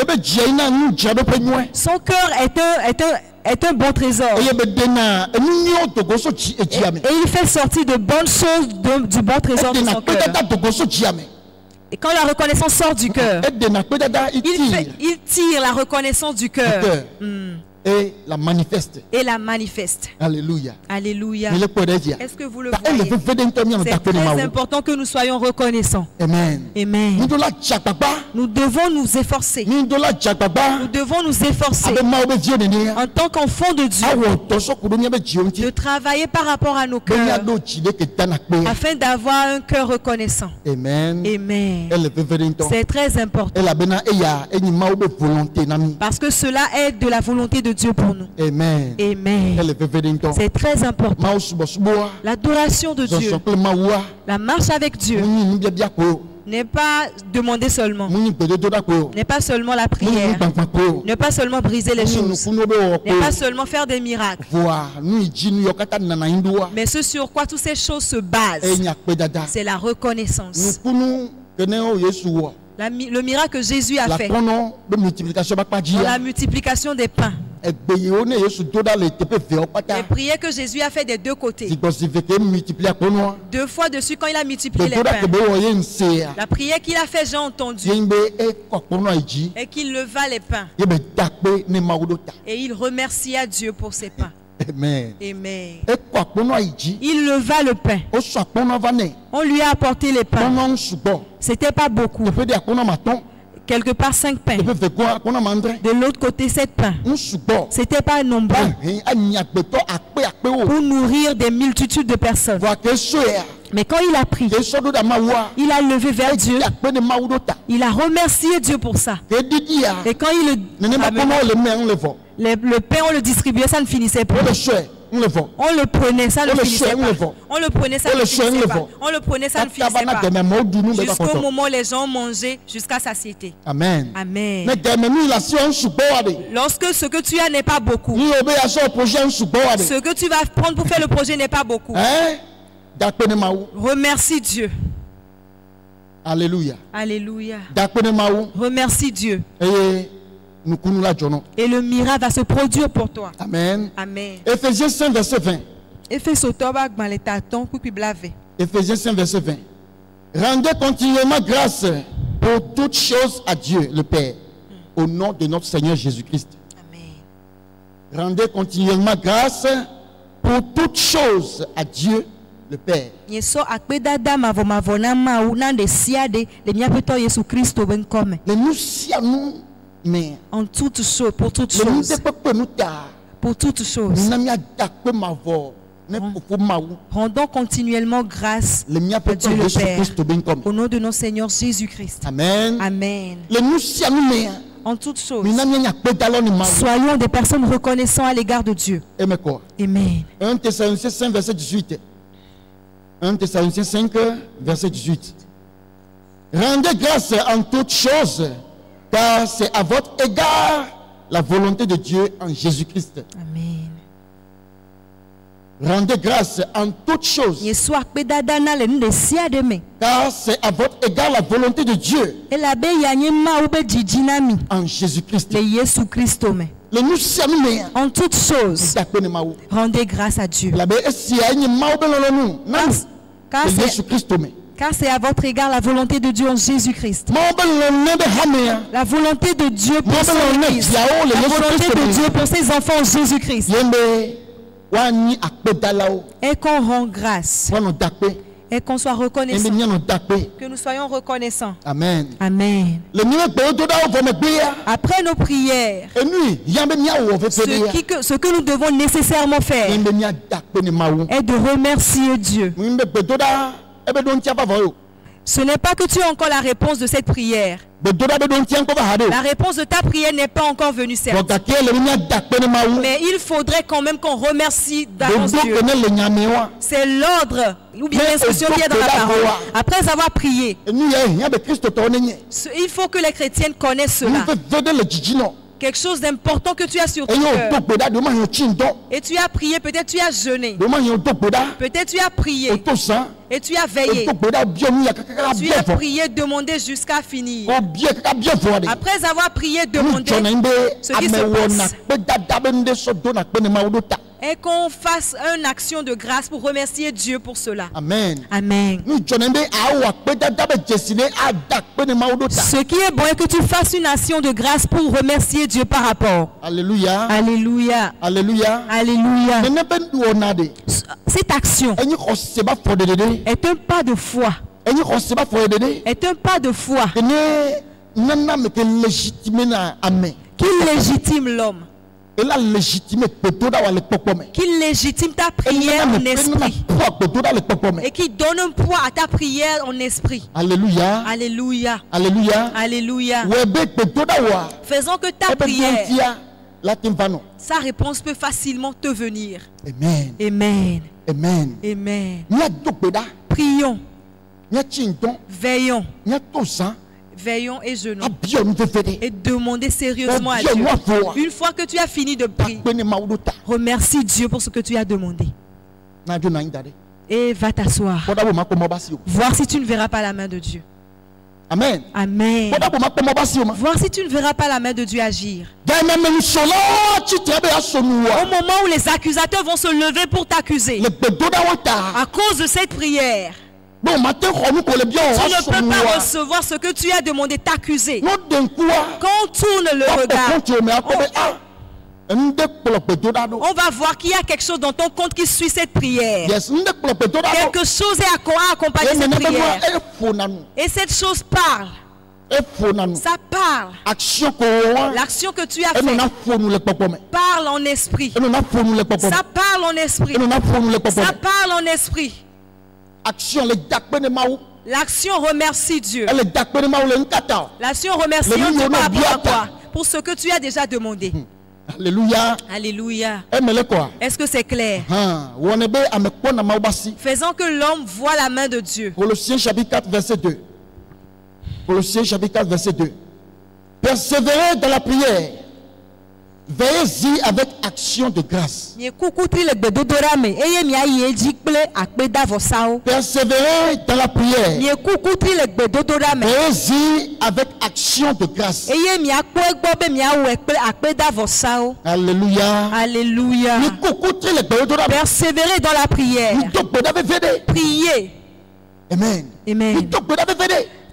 S1: Son cœur est un bon trésor. Et il fait sortir de bonnes choses du bon trésor de son cœur. Et quand la reconnaissance sort du cœur, il tire la reconnaissance du cœur.
S2: Et la manifeste.
S1: Alléluia. Alléluia. Est-ce que vous le voyez? C'est très important que nous soyons reconnaissants.
S2: Amen.
S1: Amen. Nous devons nous efforcer. En tant qu'enfants de Dieu, de travailler par rapport à nos cœurs afin d'avoir un cœur reconnaissant.
S2: Amen.
S1: Amen. C'est très important. Parce que cela est de la volonté de Dieu pour nous.
S2: Amen.
S1: Amen. C'est très important. L'adoration de Dieu, la marche avec Dieu n'est pas demander seulement, n'est pas seulement la prière, n'est pas seulement briser les choses, n'est pas seulement faire des miracles. Mais ce sur quoi toutes ces choses se basent, c'est la reconnaissance. Le miracle que Jésus a fait, la multiplication des pains, les prières que Jésus a fait des deux côtés, 2 fois dessus quand il a multiplié les pains, la prière qu'il a fait, j'ai entendu, et qu'il leva les pains et il remercia Dieu pour ses pains.
S2: Amen.
S1: Amen. Il leva le pain. On lui a apporté les pains. C'était pas beaucoup. Quelque part 5 pains. De l'autre côté 7 pains. C'était pas nombreux pour nourrir des multitudes de personnes. Mais quand il a pris, il a levé vers Dieu. Il a remercié Dieu pour ça. Et quand il le pain, on le distribuait, ça ne finissait pas. On le prenait, ça ne finissait pas. On le prenait, ça ne finissait pas. On le prenait, ça ne finissait pas. Jusqu'au moment où les gens mangeaient jusqu'à satiété.
S2: Amen.
S1: Amen. Lorsque ce que tu as n'est pas beaucoup, ce que tu vas prendre pour faire le projet n'est pas beaucoup, remercie Dieu.
S2: Alléluia.
S1: Alléluia. Remercie Dieu. Et le miracle va se produire pour toi.
S2: Amen.
S1: Amen.
S2: Éphésiens 5 verset 20. Éphésiens 5 verset 20. Rendez continuellement grâce pour toutes choses à Dieu le Père, au nom de notre Seigneur Jésus-Christ.
S1: Amen.
S2: Rendez continuellement grâce pour toutes choses à Dieu le Père. Mais
S1: en toutes choses, pour toutes choses, rendons continuellement grâce à Dieu le Père, au nom de notre Seigneur Jésus-Christ.
S2: Amen.
S1: Amen. En toutes choses, soyons des personnes reconnaissantes à l'égard de Dieu. Amen.
S2: 1 Thessaloniciens 5 verset 18. 1 Thessaloniciens 5 verset 18. Rendez grâce en toutes choses, car c'est à votre égard la volonté de Dieu en Jésus-Christ.
S1: Amen.
S2: Rendez grâce en toutes choses, car c'est à votre égard la volonté de Dieu en Jésus-Christ.
S1: En toutes choses, rendez grâce à Dieu. Car c'est à votre égard la volonté de Dieu en Jésus-Christ. La volonté de Dieu pour son Fils. La volonté de Dieu pour ses enfants en Jésus-Christ. Et qu'on rend grâce. Et qu'on soit reconnaissant. Que nous soyons reconnaissants.
S2: Amen.
S1: Amen. Après nos prières, ce que nous devons nécessairement faire est de remercier Dieu. Ce n'est pas que tu as encore la réponse de cette prière. La réponse de ta prière n'est pas encore venue, certes. Mais il faudrait quand même qu'on remercie d'avance Dieu. C'est l'ordre ou bien l'instruction qui est dans la parole. Après avoir prié, il faut que les chrétiens connaissent cela. Quelque chose d'important que tu as sur ton cœur. Et tu as prié, peut-être tu as jeûné. Peut-être tu as prié. Et tu as veillé. Tu as prié, demandé jusqu'à finir. Après avoir prié, demandé ce qui se passe. Et qu'on fasse une action de grâce pour remercier Dieu pour cela.
S2: Amen.
S1: Amen. Ce qui est bon est que tu fasses une action de grâce pour remercier Dieu par rapport.
S2: Alléluia.
S1: Alléluia.
S2: Alléluia.
S1: Alléluia. Cette action est un pas de foi. Est un pas de foi qui légitime l'homme. Qui légitime ta prière en esprit. Et qui donne un poids à ta prière en esprit.
S2: Alléluia.
S1: Alléluia.
S2: Alléluia.
S1: Alléluia. Faisons que ta prière, sa réponse peut facilement te venir.
S2: Amen.
S1: Amen.
S2: Amen.
S1: Amen. Prions. Veillons. Veillons et jeûnons. Et demandez sérieusement à Dieu. Une fois que tu as fini de prier, remercie Dieu pour ce que tu as demandé. Et va t'asseoir. Voir si tu ne verras pas la main de Dieu.
S2: Amen.
S1: Amen. Voir si tu ne verras pas la main de Dieu agir. Au moment où les accusateurs vont se lever pour t'accuser, à cause de cette prière, tu ne peux pas recevoir ce que tu as demandé, t'accuser. Quand on tourne le regard, on va voir qu'il y a quelque chose dans ton compte qui suit cette prière. Quelque chose est accompagné de cette prière. Et cette chose parle. Ça parle. L'action que tu as faite parle en esprit. Ça parle en esprit. Ça parle en esprit. L'action remercie Dieu. L'action remercie Dieu par rapport à quoi? Pour ce que tu as déjà demandé.
S2: Alléluia.
S1: Alléluia. Est-ce que c'est clair? Faisons que l'homme voit la main de Dieu.
S2: Colossiens chapitre 4 verset 2. Colossiens chapitre 4 verset 2. Persévérez dans la prière. Veillez-y avec action de grâce. Persévérez dans la prière. Veillez-y avec action de grâce. Alléluia.
S1: Alléluia. Persévérez dans la prière. Priez.
S2: Amen.
S1: Amen.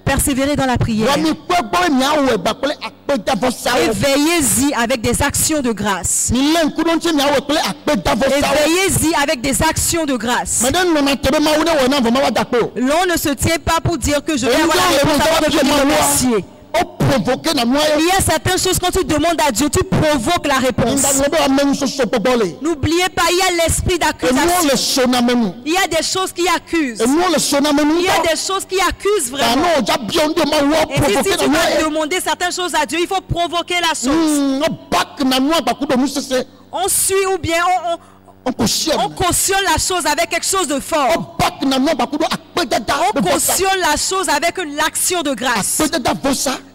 S1: Persévérez dans la prière. Et veillez-y avec des actions de grâce. Et veillez-y avec des actions de grâce. L'on ne se tient pas pour dire que je vais avoir la réponse avant de venir remercier. Il y a certaines choses, quand tu demandes à Dieu, tu provoques la réponse. N'oubliez pas, il y a l'esprit d'accusation. Il y a des choses qui accusent. Il y a des choses qui accusent vraiment. Et si tu vas demander certaines choses à Dieu, il faut provoquer la chose. On suit ou bien on cautionne la chose avec quelque chose de fort. On cautionne la chose avec une action de grâce.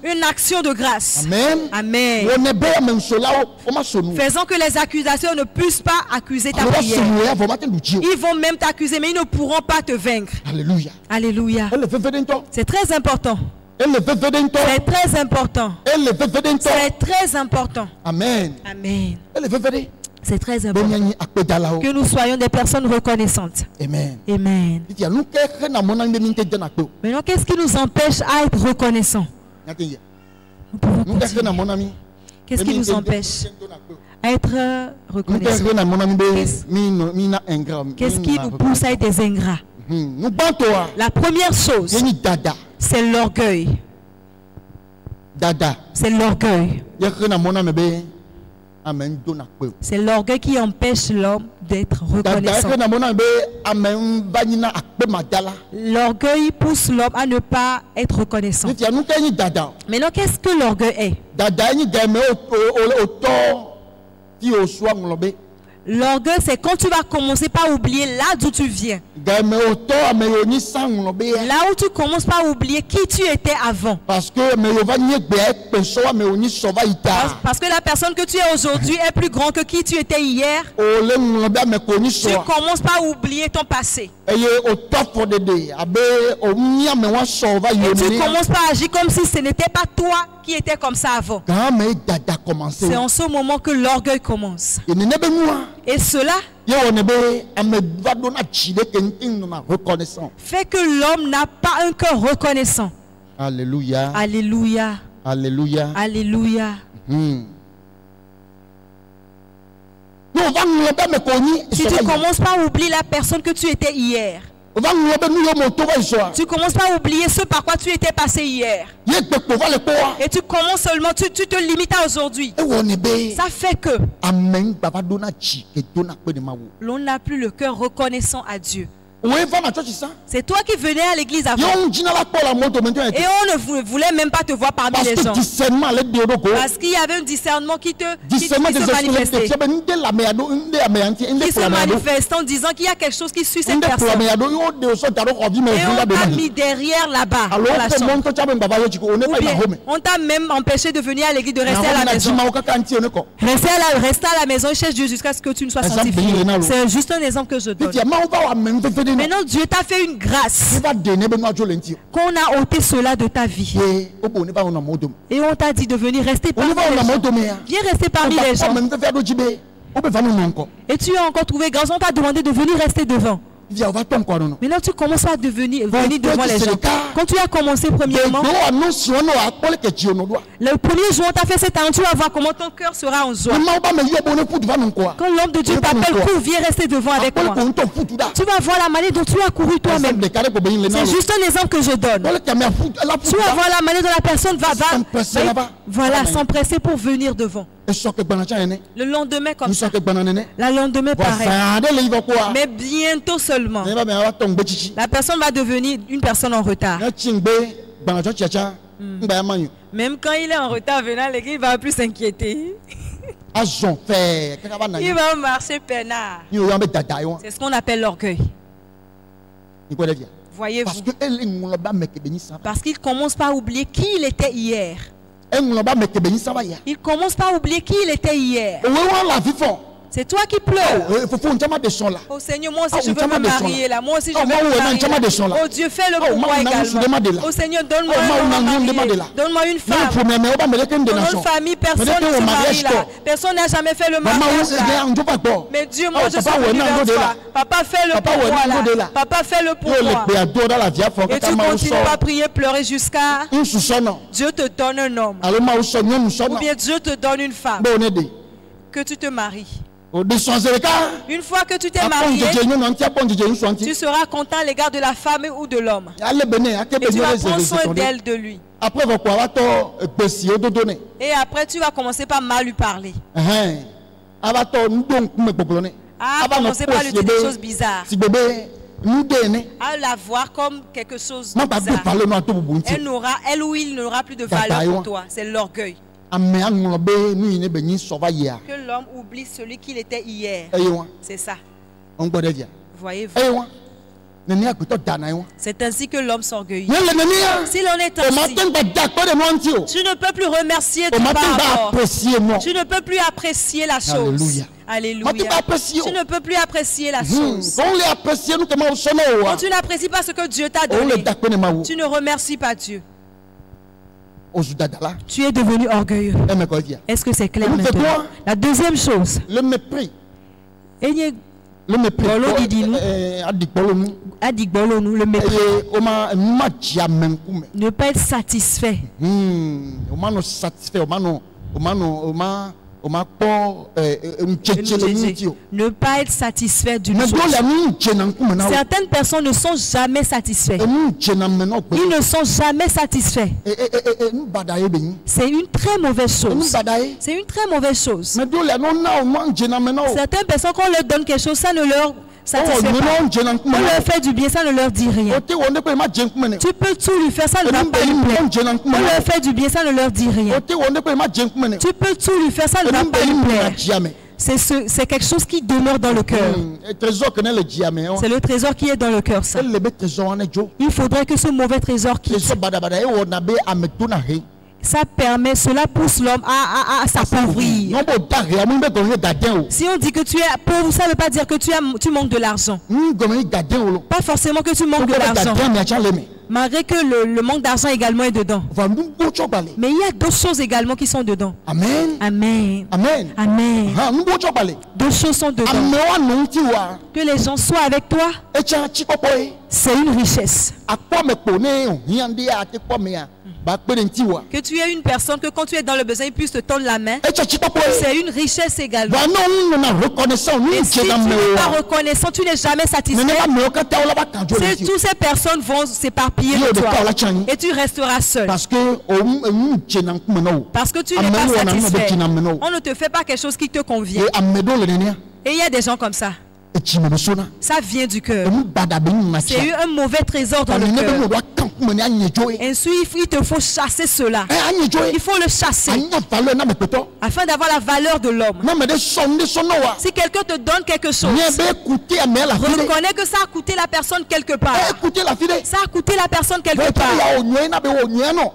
S1: Une action de grâce.
S2: Amen.
S1: Amen. Faisons que les accusations ne puissent pas accuser ta prière. Ils vont même t'accuser, mais ils ne pourront pas te vaincre.
S2: Alléluia.
S1: Alléluia. C'est très important. C'est très important. C'est très important.
S2: Amen.
S1: Amen. C'est très important que nous soyons des personnes reconnaissantes.
S2: Amen.
S1: Amen. Maintenant, qu'est-ce qui nous empêche à être reconnaissants? Nous pouvons continuer. Qu'est-ce qui nous empêche à être reconnaissants? Qu'est-ce qui nous pousse à être des ingrats? La première chose, c'est l'orgueil. C'est l'orgueil. C'est l'orgueil qui empêche l'homme d'être reconnaissant. L'orgueil pousse l'homme à ne pas être reconnaissant. Maintenant, qu'est-ce que l'orgueil est? L'orgueil, c'est quand tu vas commencer par oublier là d'où tu viens. Là où tu commences par oublier qui tu étais avant. Parce que la personne que tu es aujourd'hui est plus grande que qui tu étais hier. Tu commences par oublier ton passé. Et tu commences par agir comme si ce n'était pas toi qui étais comme ça avant. C'est en ce moment que l'orgueil commence. Et cela fait que l'homme n'a pas un cœur reconnaissant.
S2: Alléluia.
S1: Alléluia.
S2: Alléluia.
S1: Alléluia. Si tu commences par oublier la personne que tu étais hier, tu commences par oublier ce par quoi tu étais passé hier. Et tu commences seulement, tu te limites à aujourd'hui. Ça fait que l'on n'a plus le cœur reconnaissant à Dieu. C'est toi qui venais à l'église avant. Et on ne voulait même pas te voir parmi les gens. Parce qu'il y avait un discernement qui se manifestait. Qui se manifestait en disant qu'il y a quelque chose qui suit cette personne. Et on t'a mis derrière là-bas. On t'a même empêché de venir à l'église, de rester à la maison. Rester à la maison et cherche Dieu jusqu'à ce que tu ne sois sanctifié. C'est juste un exemple que je donne. Maintenant, Dieu t'a fait une grâce qu'on a ôté cela de ta vie. Et on t'a dit de venir rester parmi les gens. Viens rester parmi les gens. Et tu as encore trouvé grâce. On t'a demandé de venir rester devant. Maintenant tu commences à venir devant les gens. Quand tu as commencé premièrement, le premier jour on t'a fait cette annonce, tu vas voir comment ton cœur sera en joie. Quand l'homme de Dieu t'appelle, cours, viens rester devant avec moi. Tu vas voir la manière dont tu as couru toi-même. C'est juste un exemple que je donne. Tu vas voir la manière dont la personne va s'empresser pour venir devant. Le lendemain comme ça. Le lendemain pareil. Mais bientôt seulement, la personne va devenir une personne en retard. Même quand il est en retard venant à l'église, il ne va plus s'inquiéter. Il va marcher peinard. C'est ce qu'on appelle l'orgueil. Voyez-vous. Parce qu'il commence par oublier qui il était hier. Il commence par oublier qui il était hier. C'est toi qui pleures. Oh Seigneur, moi aussi je veux me marier là. Moi aussi je veux me marier. Oh Dieu, fais-le pour moi également. Oh Seigneur, donne-moi un mari. Donne-moi une femme. Dans notre famille, personne ne se marie là. Personne n'a jamais fait le mariage là. Mais Dieu, moi je suis venu vers toi. Papa, fais-le pour moi là. Papa, fais-le pour moi. Et tu continues à prier, pleurer jusqu'à Dieu te donne un homme. Ou bien Dieu te donne une femme. Que tu te maries. Une fois que tu t'es marié, tu seras content à l'égard de la femme ou de l'homme. Et tu vas prendre soin d'elle, de lui. Et après, tu vas commencer par mal lui parler. Commencer par lui dire des choses bizarres. À la voir comme quelque chose de bizarre. Elle ou il n'aura plus de valeur pour toi. C'est l'orgueil. Que l'homme oublie celui qu'il était hier. C'est ça. Voyez-vous. C'est ainsi que l'homme s'orgueillit. Si l'on est ainsi, tu ne peux plus remercier Dieu par rapport. Tu ne peux plus apprécier la chose. Alléluia. Tu ne peux plus apprécier la chose. Quand tu n'apprécies pas ce que Dieu t'a donné, tu ne remercies pas Dieu. Tu es devenu orgueilleux. Est-ce que c'est clair maintenant? La deuxième chose.
S2: Le mépris.
S1: Le mépris. Le mépris. Ne pas être satisfait. Ne pas être satisfait d'une chose. Certaines personnes ne sont jamais satisfaites. Ils ne sont jamais satisfaits. C'est une très mauvaise chose. C'est une très mauvaise chose. Certaines personnes, quand on leur donne quelque chose, ça ne leur satisfait pas. On leur fait du bien, ça ne leur dit rien. Tu peux tout lui faire, ça ne va pas lui plaire. On leur fait du bien, ça ne leur dit rien. Tu peux tout lui faire, ça ne va pas lui plaire. C'est quelque chose qui demeure dans le cœur. C'est le trésor qui est dans le cœur, ça. Il faudrait que ce mauvais trésor quitte. Ça permet, cela pousse l'homme à s'appauvrir. Si on dit que tu es pauvre, ça ne veut pas dire que tu manques de l'argent. Pas forcément que tu manques de l'argent. Malgré que le manque d'argent également est dedans. Mais il y a d'autres choses également qui sont dedans.
S2: Amen.
S1: Amen.
S2: Amen.
S1: Amen. D'autres choses sont dedans. Que les gens soient avec toi, c'est une richesse. Que tu aies une personne que quand tu es dans le besoin, il puisse te tendre la main. C'est une richesse également. Et si tu n'es pas reconnaissant, tu n'es jamais satisfait. Toutes ces personnes vont s'éparpiller de toi. Et tu resteras seul. Parce que tu n'es pas satisfait. On ne te fait pas quelque chose qui te convient. Et il y a des gens comme ça. Ça vient du cœur. C'est un mauvais trésor dans le cœur. Ainsi, il te faut chasser cela. Il faut le chasser afin d'avoir la valeur de l'homme. Si quelqu'un te donne quelque chose, reconnais que ça a coûté la personne quelque part. Ça a coûté la personne quelque part.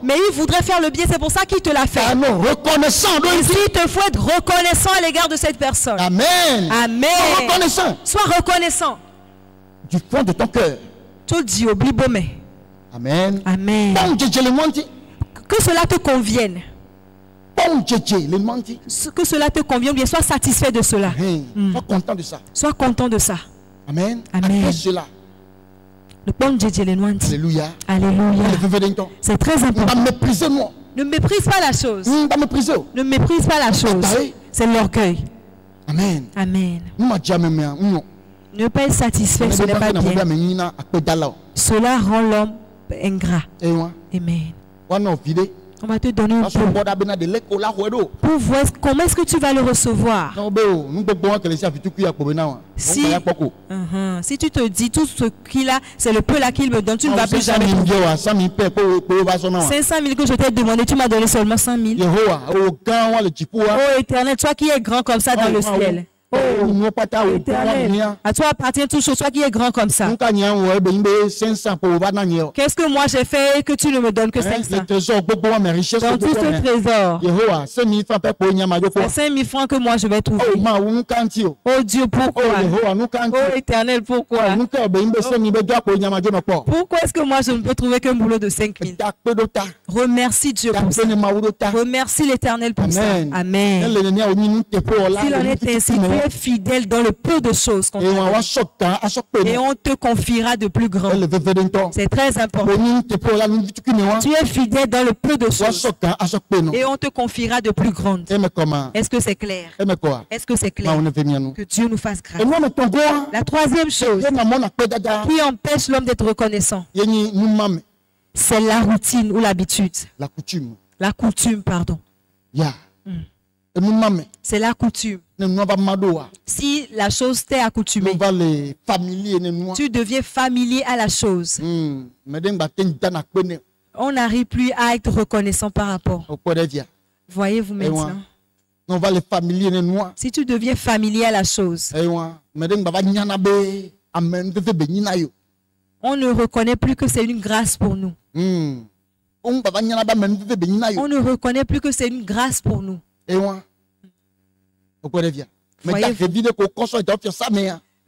S1: Mais il voudrait faire le bien, c'est pour ça qu'il te l'a fait. Ainsi, il te faut être reconnaissant à l'égard de cette personne.
S2: Amen.
S1: Amen. Sois reconnaissant.
S2: Du fond de ton cœur. Amen.
S1: Amen. Que cela te convienne. Que cela te convienne, bien sois satisfait de cela.
S2: Sois content de ça.
S1: Sois content de ça.
S2: Amen.
S1: Amen.
S2: Après cela.
S1: Alléluia. Alléluia. C'est très important. Ne méprise pas la chose. Ne méprise pas la chose. C'est l'orgueil.
S2: Amen.
S1: Amen. Ne pas être satisfait, ce n'est pas bien. Cela rend l'homme ingrat. Amen. On va te donner un peu pour voir comment est-ce que tu vas le recevoir. Si tu te dis tout ce qu'il a, c'est le peu là qu'il me donne, tu ne vas plus jamais. 500 000 que je t'ai demandé, tu m'as donné seulement 100 000. Oh Éternel, toi qui es grand comme ça dans le ciel. Oh, Éternel, à toi appartient toute chose, toi qui es grand comme ça. Qu'est-ce que moi j'ai fait que tu ne me donnes que 500? Dans tout ce trésor, 5 000 francs que moi je vais trouver. Oh Dieu, pourquoi? Oh Éternel, pourquoi? Pourquoi est-ce que moi je ne peux trouver qu'un boulot de 5 000? Remercie Dieu pour ça. Remercie l'Éternel pour ça. Amen. S'il en est ainsi, tu es fidèle dans le peu de choses qu'on et on te confiera de plus grand. C'est très important. Tu es fidèle dans le peu de choses et on te confiera de plus grandes. Est-ce que c'est clair? Est-ce que c'est clair? Que Dieu nous fasse grâce. La troisième chose qui empêche l'homme d'être reconnaissant, c'est la routine ou l'habitude. La coutume, pardon. C'est la coutume. Si la chose t'est accoutumée, tu deviens familier à la chose. On n'arrive plus à être reconnaissant par rapport. Voyez-vous maintenant? Si tu deviens familier à la chose, on ne reconnaît plus que c'est une grâce pour nous. On ne reconnaît plus que c'est une grâce pour nous.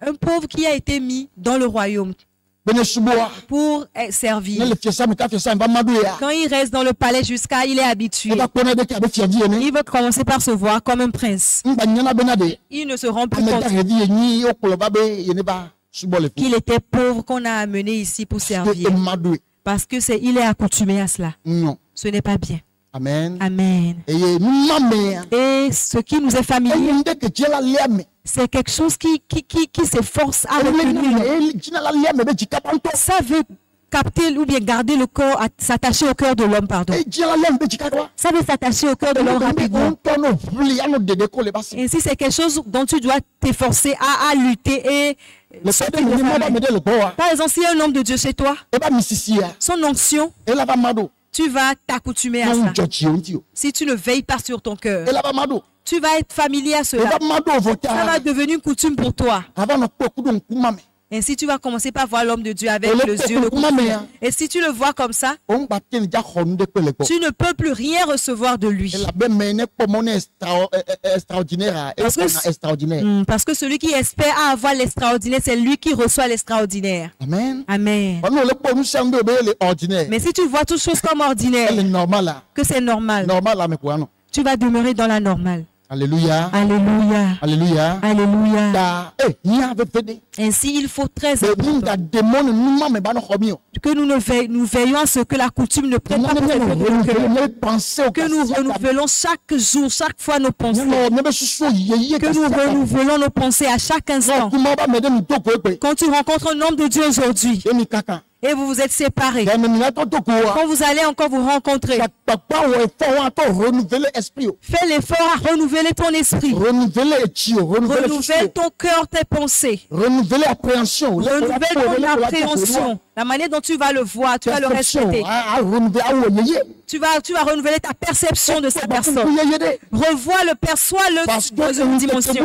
S1: Un pauvre qui a été mis dans le royaume pour servir. Quand il reste dans le palais jusqu'à il est habitué, il va commencer par se voir comme un prince. Il ne se rend plus compte qu'il était pauvre qu'on a amené ici pour servir. Parce que il est accoutumé à cela. Ce n'est pas bien.
S2: Amen.
S1: Amen. Et ce qui nous est familier, c'est quelque chose qui s'efforce à retenir. Ça veut capter ou bien garder le corps, s'attacher au cœur de l'homme, pardon. Ça veut s'attacher au cœur de l'homme rapidement. Et si c'est quelque chose dont tu dois t'efforcer à lutter et par exemple, s'il y a un homme de Dieu chez toi, son onction, tu vas t'accoutumer à ça. Si tu ne veilles pas sur ton cœur, tu vas être familier à cela. Ça va devenir une coutume pour toi. Ainsi, tu vas commencer par voir l'homme de Dieu avec les yeux de coutume. Et si tu le vois comme ça, tu ne peux plus rien recevoir de lui. Parce que celui qui espère avoir l'extraordinaire, c'est lui qui reçoit l'extraordinaire.
S2: Amen.
S1: Amen. Mais si tu vois toutes choses comme ordinaire, que c'est normal, tu vas demeurer dans la normale.
S2: Alléluia.
S1: Alléluia.
S2: Alléluia.
S1: Alléluia. Ainsi, il faut très important que nous veillons à ce que la coutume ne prenne pas que nous renouvelons chaque jour, chaque fois nos pensées. Que nous renouvelons nos pensées à chaque instant. Quand tu rencontres un homme de Dieu aujourd'hui, et vous vous êtes séparés, quand vous allez encore vous rencontrer, fais l'effort à renouveler ton esprit, renouvelle ton cœur, tes pensées, renouvelle ton appréhension, la manière dont tu vas le voir, tu vas le respecter. Tu vas renouveler ta perception de cette personne. Revois-le, perçois-le dans une dimension.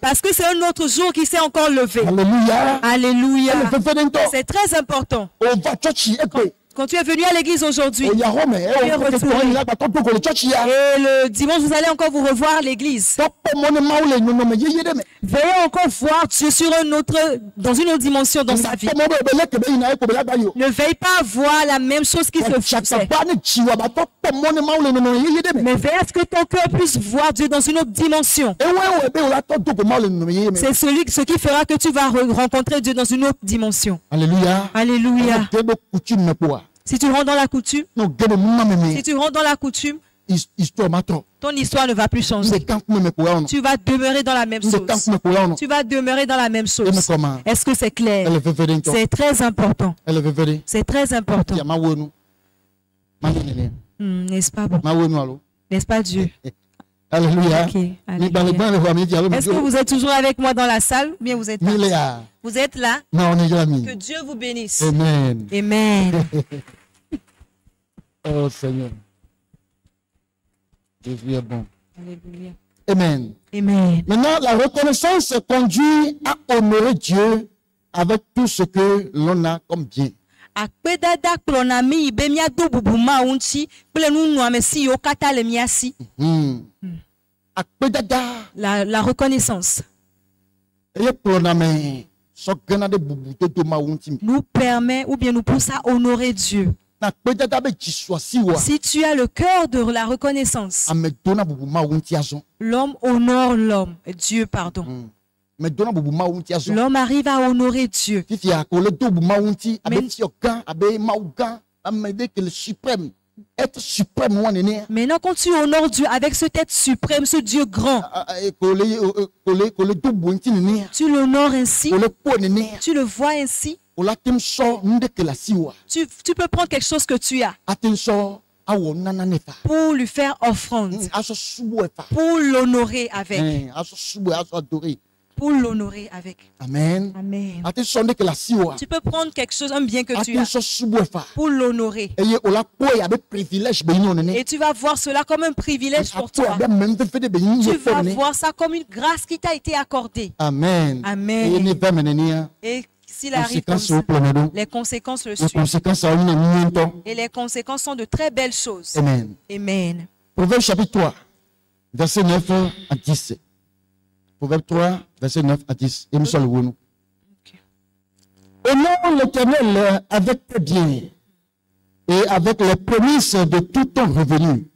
S1: Parce que c'est un autre jour qui s'est encore levé.
S2: Alléluia.
S1: Alléluia. C'est très important. Quand tu es venu à l'église aujourd'hui, et le dimanche, vous allez encore vous revoir à l'église. Veuillez encore voir Dieu dans une autre dimension dans sa vie. Ne veille pas à voir la même chose qui se fait. Mais veille à ce que ton cœur puisse voir Dieu dans une autre dimension. C'est ce qui fera que tu vas rencontrer Dieu dans une autre dimension.
S2: Alléluia.
S1: Alléluia. Si tu rentres dans la coutume, ton histoire ne va plus changer. Tu vas demeurer dans la même chose. Tu vas demeurer dans la même chose. Est-ce que c'est clair? C'est très important. C'est très important. N'est-ce pas bon? N'est-ce pas Dieu?
S2: Alléluia.
S1: Okay, alléluia. Est-ce que vous êtes toujours avec moi dans la salle? Bien, vous êtes là. Vous êtes là? Que Dieu vous bénisse.
S2: Amen.
S1: Amen.
S2: Oh Seigneur. Jésus est bon.
S1: Alléluia.
S2: Amen.
S1: Amen.
S2: Maintenant, la reconnaissance conduit à honorer Dieu avec tout ce que l'on a comme bien.
S1: La reconnaissance nous permet ou bien nous pousse à honorer Dieu. Si tu as le cœur de la reconnaissance, l'homme honore l'homme. Dieu, pardon. L'homme arrive à honorer Dieu. Maintenant, quand tu honores Dieu avec ce être suprême, ce Dieu grand, tu l'honores ainsi, tu le vois ainsi. Tu peux prendre quelque chose que tu as pour lui faire offrande, pour l'honorer avec. Pour l'honorer avec.
S2: Amen.
S1: Amen.
S2: Tu
S1: peux prendre quelque chose, un bien que tu as, pour l'honorer. Et tu vas voir cela comme un privilège pour toi. Tu vas voir ça comme une grâce qui t'a été accordée.
S2: Amen.
S1: Amen. Et s'il arrive comme ça, les conséquences le suivent. Et les conséquences sont de très belles choses.
S2: Amen.
S1: Amen.
S2: Proverbe chapitre 3, verset 9 à 10. Proverbe 3, verset 9 à 10. Et nous sommes le honore l'Éternel avec tes biens et avec les prémices de tout ton revenu.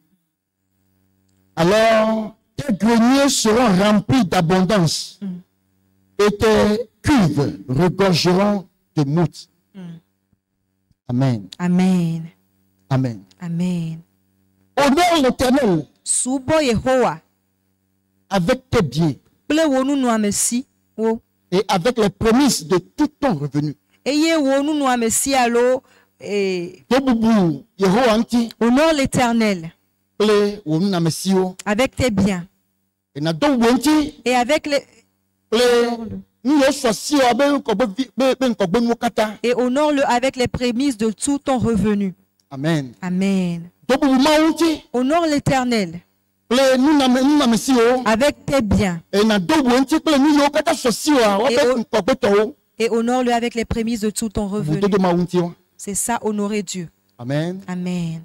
S2: Alors, tes greniers seront remplis d'abondance et tes cuves regorgeront de moutes. Amen.
S1: Amen.
S2: Amen.
S1: Amen.
S2: Honore l'Éternel avec tes biens et avec les prémices de tout ton revenu.
S1: Honore l'Éternel avec tes biens et avec les... Et honore-le avec les prémices de tout ton revenu.
S2: Amen.
S1: Amen. Honore l'Éternel avec tes biens. Et honore-le avec les prémices de tout ton revenu. C'est ça, honorer Dieu.
S2: Amen.
S1: Amen.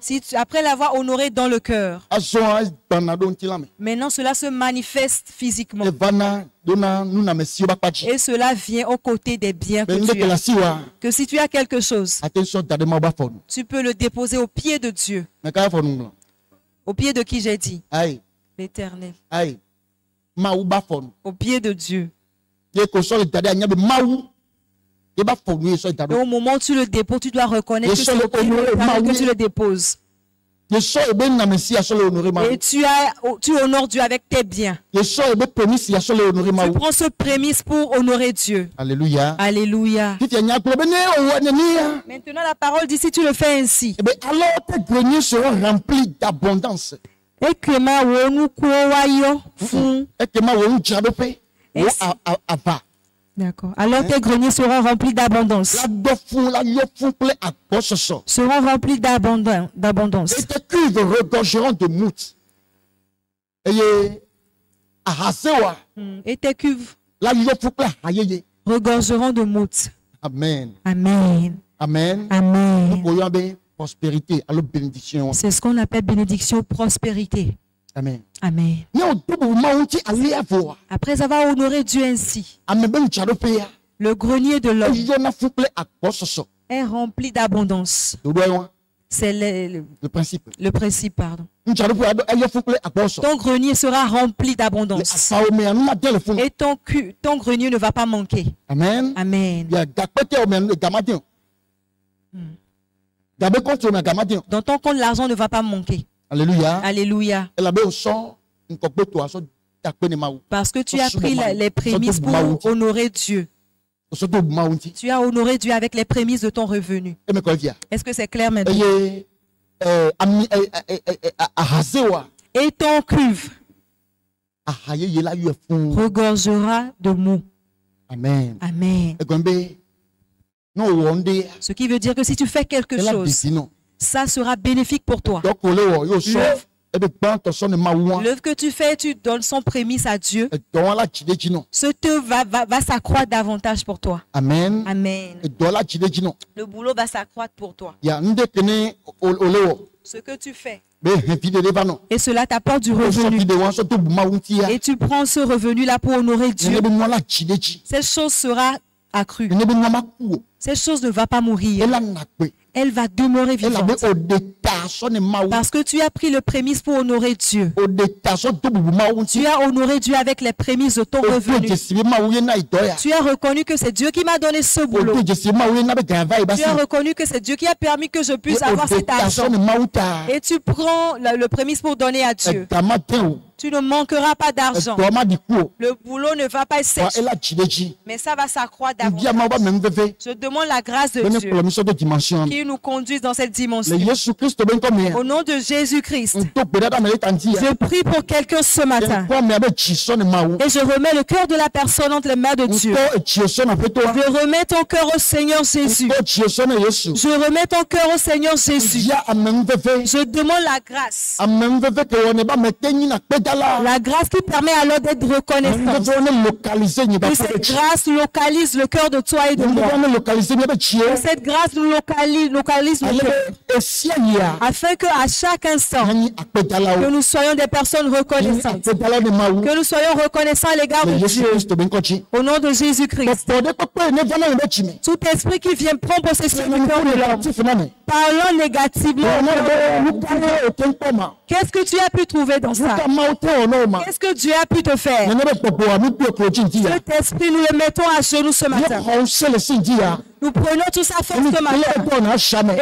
S1: Si tu, après l'avoir honoré dans le cœur, maintenant cela se manifeste physiquement. Et cela vient aux côtés des biens que tu as. Que si tu as quelque chose, tu peux le déposer au pied de Dieu. Au pied de qui j'ai dit? L'Éternel. Au pied de Dieu. Et au moment où tu le déposes, tu dois reconnaître que c'est au pied de l'Éternel que tu le déposes. Et tu honores Dieu avec tes biens. Tu prends ce prémisse pour honorer Dieu.
S2: Alléluia.
S1: Alléluia. Maintenant la parole dit si tu le fais ainsi.
S2: Alors tes greniers seront remplis d'abondance.
S1: D'accord. Alors tes greniers seront remplis d'abondance. Seront remplis d'abondance.
S2: Et tes cuves regorgeront de mousse.
S1: Et tes cuves regorgeront de mousse.
S2: Amen.
S1: Amen.
S2: Amen.
S1: Amen.
S2: Prospérité, alors bénédiction.
S1: C'est ce qu'on appelle bénédiction, prospérité.
S2: Amen.
S1: Amen. Après avoir honoré Dieu ainsi, le grenier de l'homme est rempli d'abondance. C'est le principe. Le principe, pardon. Ton grenier sera rempli d'abondance. Et ton grenier ne va pas manquer.
S2: Amen.
S1: Amen. Dans ton compte, l'argent ne va pas manquer.
S2: Alléluia.
S1: Alléluia. Parce que tu as pris les prémices pour honorer Dieu. Tu as honoré Dieu avec les prémices de ton revenu. Est-ce que c'est clair maintenant? Et ton cuve regorgera de mots.
S2: Amen.
S1: Amen. Ce qui veut dire que si tu fais quelque chose, ça sera bénéfique pour toi. L'œuvre que tu fais, tu donnes son prémisse à Dieu. Ce va s'accroître davantage pour toi.
S2: Amen.
S1: Amen. Le boulot va s'accroître pour toi. Ce que tu fais. Et cela t'apporte du revenu. Et tu prends ce revenu-là pour honorer Dieu. Cette chose sera accrue. Cette chose ne va pas mourir. Elle va demeurer vivante. Parce que tu as pris le prémisse pour honorer Dieu. Tu as honoré Dieu avec les prémices de ton revenu. Tu as reconnu que c'est Dieu qui m'a donné ce boulot. Tu as reconnu que c'est Dieu qui a permis que je puisse avoir cet argent. Et tu prends le prémisse pour donner à Dieu. Tu ne manqueras pas d'argent. Le boulot ne va pas être sèche. Mais ça va s'accroître davantage. Je demande la grâce de Dieu qui nous conduise dans cette dimension. Au nom de Jésus-Christ, je prie pour quelqu'un ce matin. Et je remets le cœur de la personne entre les mains de Dieu. Je remets ton cœur au Seigneur Jésus. Je remets ton cœur au Seigneur Jésus. Je demande la grâce. La grâce qui permet alors d'être reconnaissant. Que cette grâce localise le cœur de toi et de moi. Que cette grâce nous localise le cœur. Afin qu'à chaque instant, que nous soyons des personnes reconnaissantes. Que nous soyons reconnaissants à l'égard de Dieu. Au nom de Jésus-Christ. Tout esprit qui vient prendre possession du cœur de l'homme. Parlant négativement. Qu'est-ce que tu as pu trouver dans ça? Qu'est-ce que Dieu a pu te faire? Cet esprit, nous le mettons à genoux ce matin. Nous prenons toute sa force ce matin.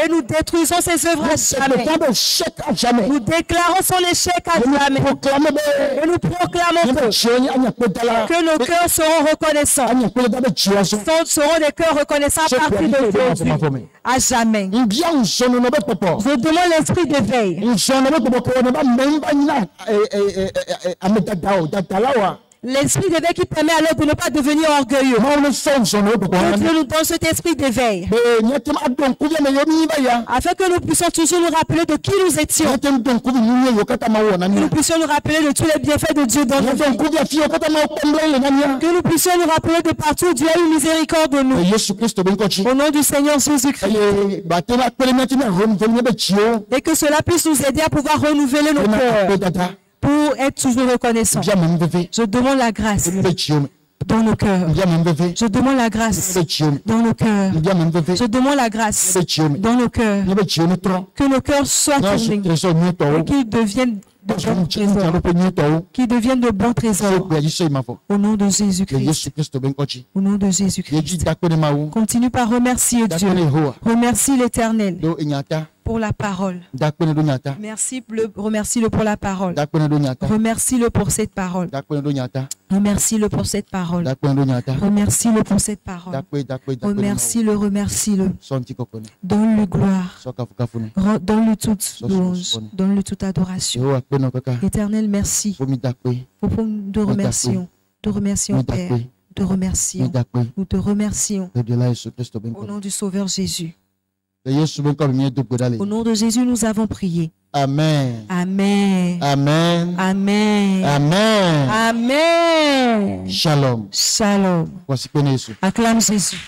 S1: Et nous détruisons ses œuvres à jamais. Nous déclarons son échec à jamais. Et nous proclamons que nos cœurs seront reconnaissants. Seront des cœurs reconnaissants à partir d'aujourd'hui. À jamais. Je demande l'esprit d'éveil. L'esprit d'éveil qui permet alors de ne pas devenir orgueilleux. Dieu nous donne cet esprit d'éveil. Afin que nous puissions toujours nous rappeler de qui nous étions. Que nous puissions nous rappeler de tous les bienfaits de Dieu dans nos vies. Que nous puissions nous rappeler de partout où Dieu a eu miséricorde de nous. Au nom du Seigneur Jésus-Christ. Et que cela puisse nous aider à pouvoir renouveler nos cœurs. Pour être toujours reconnaissant. Je demande la grâce dans nos cœurs. Je demande la grâce dans nos cœurs. Je demande la grâce dans nos cœurs. Que nos cœurs soient tournés et qu'ils deviennent de bons trésors. Qu'ils deviennent de bons trésors. Au nom de Jésus-Christ. Au nom de Jésus-Christ. Continue par remercier Dieu. Remercie l'Éternel pour la parole. Remercie-le pour la parole. Remercie-le pour cette parole. Remercie-le pour cette parole. Remercie-le pour cette parole. Remercie-le. Donne-lui gloire. Donne-lui toute louange. Donne-lui toute adoration. Éternel, merci. Nous te remercions. Père. Nous te remercions. Au nom du Sauveur Jésus. Au nom de Jésus, nous avons prié.
S2: Amen.
S1: Amen.
S2: Amen.
S1: Amen.
S2: Amen.
S1: Amen.
S2: Shalom.
S1: Shalom. Acclame Jésus.